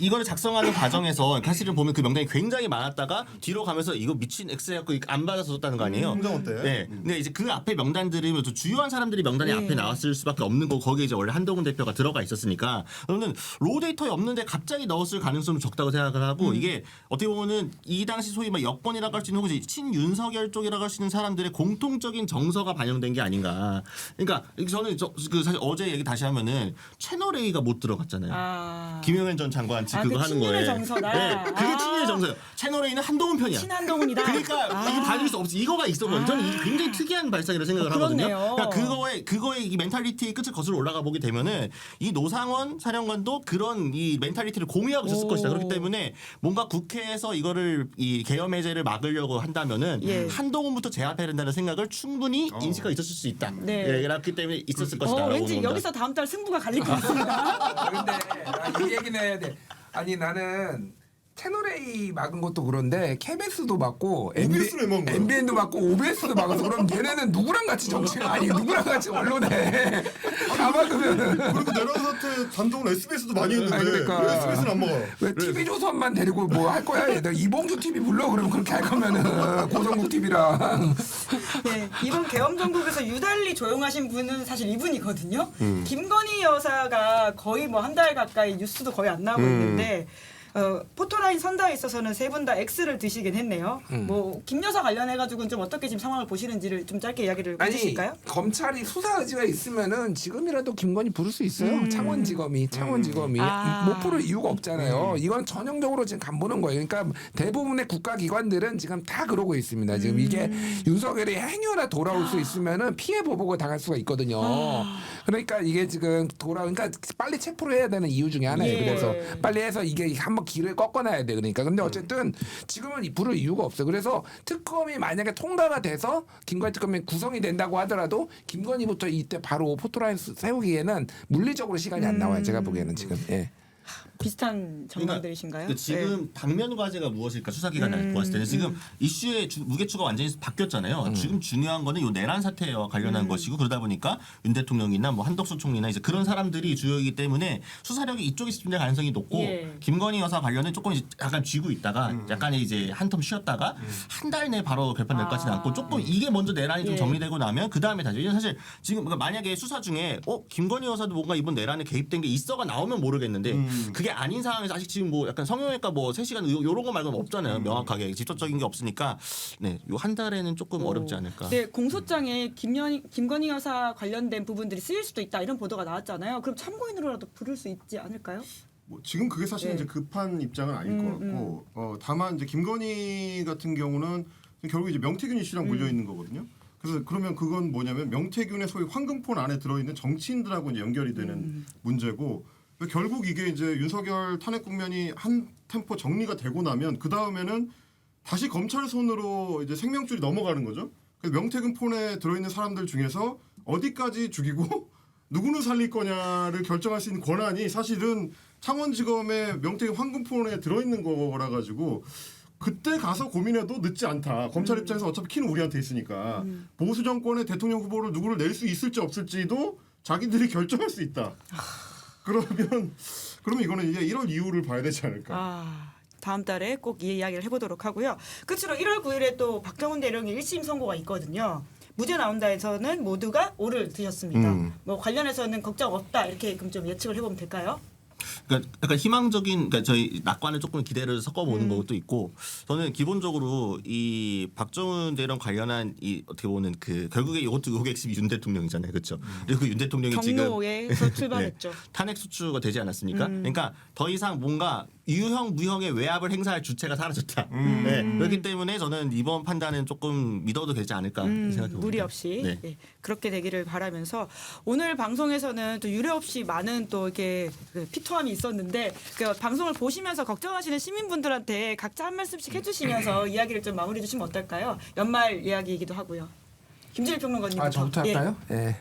이거를 작성하는 과정에서 사실은 보면 그 명단이 굉장히 많았다가 뒤로 가면서 이거 미친 X해갖고 안 받아서 썼다는 거 아니에요? 홍장원 때. 네. 근데 이제 그 앞에 명단들이 또 주요한 사람들이 명단이 앞에 나왔을 수밖에 없는 거 거기에 이제 원래 한동훈 대표가 들어가 있었으니까 저는 로 데이터에 없는데 갑자기 넣었을 가능성이 적다고 생각을 하고 이게 이게 어떻게 보면은 이 당시 소위 막 여권이라고 할 수 있는 혹은 친윤석열 쪽이라고 할 수 있는 사람들의 공통적인 정서가 반영된 게 아닌가. 그러니까 저는 그 사실 어제 얘기 다시 하면은 채널 A가 못 들어갔잖아요. 김용현 전 장관 그거 하는 거에. 친윤의 정서다. 네, 그게 친윤의 정서예요. 채널 A는 한동훈 편이야. 친한동훈이다. 그러니까 이거 받을 수 없어. 이거가 있었거든요. 저는 이게 굉장히 특이한 발상이라고 생각을 하거든요. 그렇네요. 그러니까 그거의 이 멘탈리티의 끝을 거슬러 올라가 보게 되면은 이 노상원 사령관도 그런 이 멘탈리티를 공유하고 있었을 것이다. 그렇기 때문에 뭔가 국회에서 이거를 이 계엄 해제를 막으려고 한다면은 예. 한동훈부터 제압해야 된다는 생각을 충분히 인식하고 있었을 수 있다. 네. 예, 그렇기 때문에 있었을 것이다. 왠지 여기서 다음 달 승부가 갈릴 것 같습니다. 근데 나 이 얘기는 해야 돼. 아니 나는 채널 A 막은 것도 그런데 KBS도 막고 OBS를 막은 거야. MBN도 막고 OBS도 막아서 그럼 얘네는 누구랑 같이 정치를 아니 누구랑 같이 언론에 다 막으면은 그리고 내란 사태 단독은 SBS도 많이 했는데 아니, 그러니까. 왜 SBS는 안 먹어? 왜 TV조선만 데리고 뭐 할 거야? 얘들 이봉주 TV 불러 그러면 그렇게 할 거면은 고성국 TV랑 네, 이번 계엄 정국에서 유달리 조용하신 분은 사실 이분이거든요. 김건희 여사가 거의 뭐 한 달 가까이 뉴스도 거의 안 나오고 있는데 포토라인 선다에 있어서는 세 분 다 X를 드시긴 했네요. 뭐 김 여사 관련해 가지고는 좀 어떻게 지금 상황을 보시는지를 좀 짧게 이야기를 해주실까요? 검찰이 수사 의지가 있으면은 지금이라도 김건희 부를 수 있어요. 창원지검이 아. 못 부를 이유가 없잖아요. 이건 전형적으로 지금 간보는 거예요. 그러니까 대부분의 국가기관들은 지금 다 그러고 있습니다. 지금 이게 윤석열이 행여나 돌아올 수 있으면은 피해 보복을 당할 수가 있거든요. 그러니까 이게 지금 그러니까 빨리 체포를 해야 되는 이유 중에 하나예요. 예. 그래서 빨리 해서 이게 한번 길을 꺾어놔야 돼. 그러니까 근데 어쨌든 지금은 부를 이유가 없어요. 그래서 특검이 만약에 통과가 돼서 김건희 특검이 구성이 된다고 하더라도 김건희부터 이때 바로 포토라인 세우기에는 물리적으로 시간이 안 나와요. 제가 보기에는 지금. 예. 비슷한 전망들이신가요? 그러니까 지금 당면 과제가 무엇일까 수사기관을 보았을 때는 지금 이슈의 무게추가 완전히 바뀌었잖아요. 지금 중요한 거는 이 내란 사태와 관련한 것이고 그러다 보니까 윤 대통령이나 뭐 한덕수 총리나 이제 그런 사람들이 주요이기 때문에 수사력이 이쪽에 집중될 가능성이 높고 예. 김건희 여사 관련은 조금 이제 약간 쥐고 있다가 약간 이제 한 텀 쉬었다가 한 달 내에 바로 결판될 것 같지는 않고 조금 이게 먼저 내란이 좀 예. 정리되고 나면 그 다음에 다시 사실 지금 그러니까 만약에 수사 중에 김건희 여사도 뭔가 이번 내란에 개입된 게 있어가 나오면 모르겠는데 그게 아닌 상황에서 아직 지금 뭐 약간 성형외과 뭐 3시간 요런 거 말고는 없잖아요. 명확하게 직접적인 게 없으니까 네, 요 한 달에는 조금 어렵지 않을까. 네, 공소장에 김건희 여사 관련된 부분들이 쓰일 수도 있다 이런 보도가 나왔잖아요. 그럼 참고인으로라도 부를 수 있지 않을까요? 뭐 지금 그게 사실 네. 이제 급한 입장은 아닐 것 같고 다만 이제 김건희 같은 경우는 결국 이제 명태균 이슈랑 물려 있는 거거든요. 그래서 그러면 그건 뭐냐면 명태균의 소위 황금폰 안에 들어있는 정치인들하고 이제 연결이 되는 문제고 결국 이게 이제 윤석열 탄핵 국면이 한 템포 정리가 되고 나면 그 다음에는 다시 검찰 손으로 이제 생명줄이 넘어가는 거죠. 그래서 명태균 폰에 들어있는 사람들 중에서 어디까지 죽이고 누구는 살릴 거냐를 결정할 수 있는 권한이 사실은 창원지검의 명태균 황금폰에 들어있는 거라 가지고 그때 가서 고민해도 늦지 않다. 검찰 입장에서 어차피 키는 우리한테 있으니까 보수 정권의 대통령 후보를 누구를 낼 수 있을지 없을지도 자기들이 결정할 수 있다. 그러면 이거는 이제 1월 이후를 봐야 되지 않을까. 다음 달에 꼭 이 이야기를 해보도록 하고요. 끝으로 1월 9일에 또 박정훈 대령의 1심 선고가 있거든요. 무죄 나온다에서는 모두가 오를 드셨습니다. 뭐 관련해서는 걱정 없다 이렇게 그럼 좀 예측을 해보면 될까요? 그러니까 약간 희망적인 그러니까 저희 낙관을 조금 기대를 섞어보는 것도 있고 저는 기본적으로 이 박정훈 대령 관련한 이 어떻게 보면 그 결국에 이것도 핵심이 윤 대통령이잖아요, 그렇죠? 그리고 윤 대통령이 경로에서 출발했죠. 네, 탄핵 수추가 되지 않았습니까? 그러니까 더 이상 뭔가 유형 무형의 외압을 행사할 주체가 사라졌다. 네, 그렇기 때문에 저는 이번 판단은 조금 믿어도 되지 않을까 생각해봅니다. 무리 없이 네. 예, 그렇게 되기를 바라면서 오늘 방송에서는 또 유례 없이 많은 또 이렇게 피토함이 있었는데 그 방송을 보시면서 걱정하시는 시민분들한테 각자 한 말씀씩 해주시면서 이야기를 좀 마무리해 주시면 어떨까요? 연말 이야기이기도 하고요. 김진일 평론가님부터. 저부터 할까요? 예.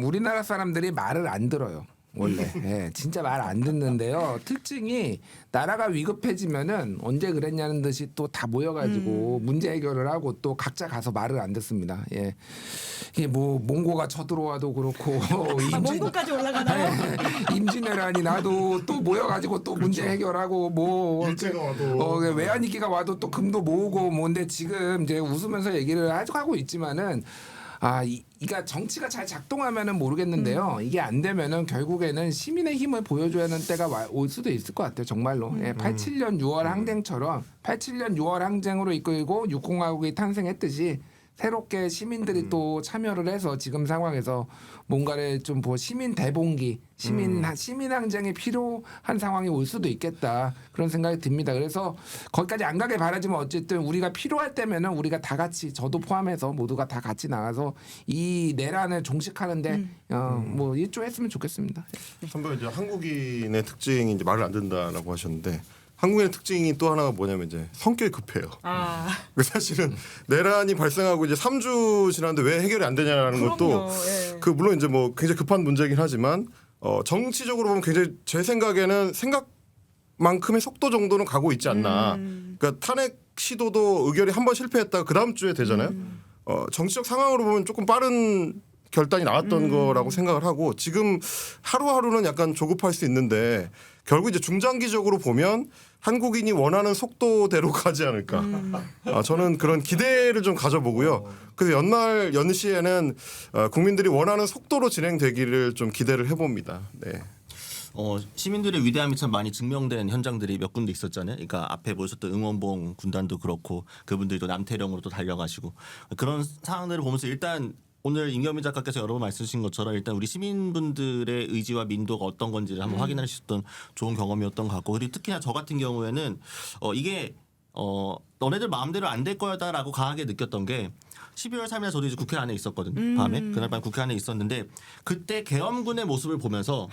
우리나라 사람들이 말을 안 들어요. 원래 진짜 말 안 듣는데요. 특징이 나라가 위급해지면은 언제 그랬냐는 듯이 또 다 모여가지고 문제 해결을 하고 또 각자 가서 말을 안 듣습니다. 예, 이게 뭐 몽고가 쳐들어와도 그렇고 몽고까지 올라가나요? 임진왜란이 나도 또 모여가지고 또 문제 해결하고 뭐 일제가 와도 외환위기가 와도 또 금도 모으고 뭔데 지금 이제 웃으면서 얘기를 하고 있지만은. 그러니까 정치가 잘 작동하면은 모르겠는데요. 이게 안 되면은 결국에는 시민의 힘을 보여줘야 하는 때가 올 수도 있을 것 같아요. 정말로. 87년 6월 항쟁처럼 87년 6월 항쟁으로 이끌고 육공화국이 탄생했듯이 새롭게 시민들이 또 참여를 해서 지금 상황에서 뭔가를 좀 시민 대봉기, 시민 항쟁이 필요한 상황이 올 수도 있겠다 그런 생각이 듭니다. 그래서 거기까지 안 가길 바라지만 어쨌든 우리가 필요할 때면은 우리가 다 같이 저도 포함해서 모두가 다 같이 나가서 이 내란을 종식하는데 뭐 일조했으면 좋겠습니다. 선배 이제 한국인의 특징이 이제 말을 안 듣는다라고 하셨는데. 한국인의 특징이 또 하나가 뭐냐면 이제 성격이 급해요. 사실은 내란이 발생하고 이제 3주 지났는데 왜 해결이 안 되냐라는 것도 예. 그 물론 이제 뭐 굉장히 급한 문제긴 하지만 정치적으로 보면 굉장히 제 생각에는 생각만큼의 속도 정도는 가고 있지 않나. 그러니까 탄핵 시도도 의결이 한 번 실패했다가 그 다음 주에 되잖아요. 정치적 상황으로 보면 조금 빠른 결단이 나왔던 거라고 생각을 하고 지금 하루하루는 약간 조급할 수 있는데 결국 이제 중장기적으로 보면 한국인이 원하는 속도대로 가지 않을까. 저는 그런 기대를 좀 가져보고요. 그래서 연말 연시에는 국민들이 원하는 속도로 진행되기를 좀 기대를 해봅니다. 네. 시민들의 위대함이 참 많이 증명된 현장들이 몇 군데 있었잖아요. 그러니까 앞에 보셨던 응원봉 군단도 그렇고 그분들이 또 남태령으로 또 달려가시고 그런 상황들을 보면서 일단 오늘 임경민 작가께서 여러 번 말씀하신 것처럼 일단 우리 시민분들의 의지와 민도가 어떤 건지를 한번 확인할 수 있었던 좋은 경험이었던 것 같고 그리고 특히나 저 같은 경우에는 이게 너네들 마음대로 안 될 거다라고 강하게 느꼈던 게 12월 3일 저도 이제 국회 안에 있었거든요. 밤에 그날 밤 국회 안에 있었는데 그때 계엄군의 모습을 보면서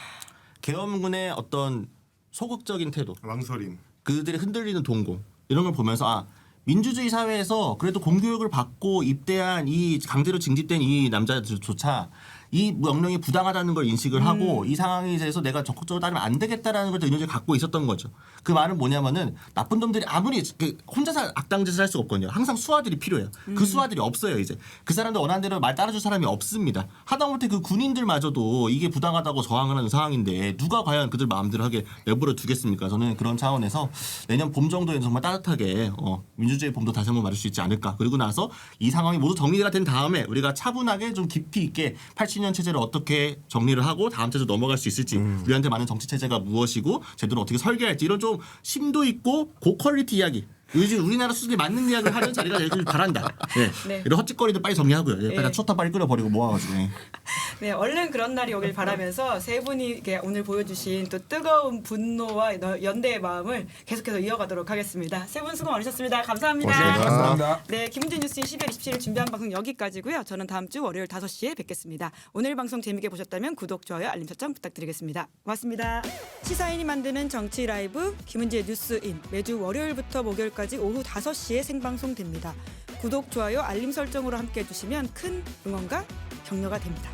계엄군의 어떤 소극적인 태도, 망설임, 그들의 흔들리는 동공 이런 걸 보면서 민주주의 사회에서 그래도 공교육을 받고 입대한 이 강제로 징집된 이 남자들조차 이 명령이 부당하다는 걸 인식을 하고 이 상황에 대해서 내가 적극적으로 따르면 안 되겠다라는 걸 의존을 갖고 있었던 거죠. 그 말은 뭐냐면은 나쁜 놈들이 아무리 혼자서 악당짓을 할 수가 없거든요. 항상 수하들이 필요해요. 그 수하들이 없어요. 이제 그 사람들 원하는 대로 말 따라줄 사람이 없습니다. 하다못해 그 군인들마저도 이게 부당하다고 저항을 하는 상황인데 누가 과연 그들 마음대로 하게 내버려 두겠습니까? 저는 그런 차원에서 내년 봄 정도에는 정말 따뜻하게 민주주의 봄도 다시 한번 맞을 수 있지 않을까. 그리고 나서 이 상황이 모두 정리가 된 다음에 우리가 차분하게 좀 깊이 있게 80년 체제를 어떻게 정리를 하고 다음 체제 넘어갈 수 있을지 우리한테 많은 정치 체제가 무엇이고 제도를 어떻게 설계할지 이런 좀 심도 있고 고퀄리티 이야기 요즘 우리나라 수준에 맞는 이야기를 하는 자리가 되길 바란다. 네. 이런 헛짓거리도 빨리 정리하고요. 빨리 추어탕 빨리 끓여버리고 모아가지고. 네, 얼른 그런 날이 오길 바라면서 세 분이 오늘 보여주신 또 뜨거운 분노와 연대의 마음을 계속해서 이어가도록 하겠습니다. 세 분 수고 많으셨습니다. 감사합니다. 감사합니다. 네, 김은재 뉴스인 12월 27일 준비한 방송 여기까지고요. 저는 다음 주 월요일 5시에 뵙겠습니다. 오늘 방송 재밌게 보셨다면 구독, 좋아요, 알림 설정 부탁드리겠습니다. 고맙습니다. 시사인이 만드는 정치 라이브 김은재 뉴스인 매주 월요일부터 목요일까지 오후 5시에 생방송됩니다. 구독, 좋아요, 알림 설정으로 함께해 주시면 큰 응원과 격려가 됩니다.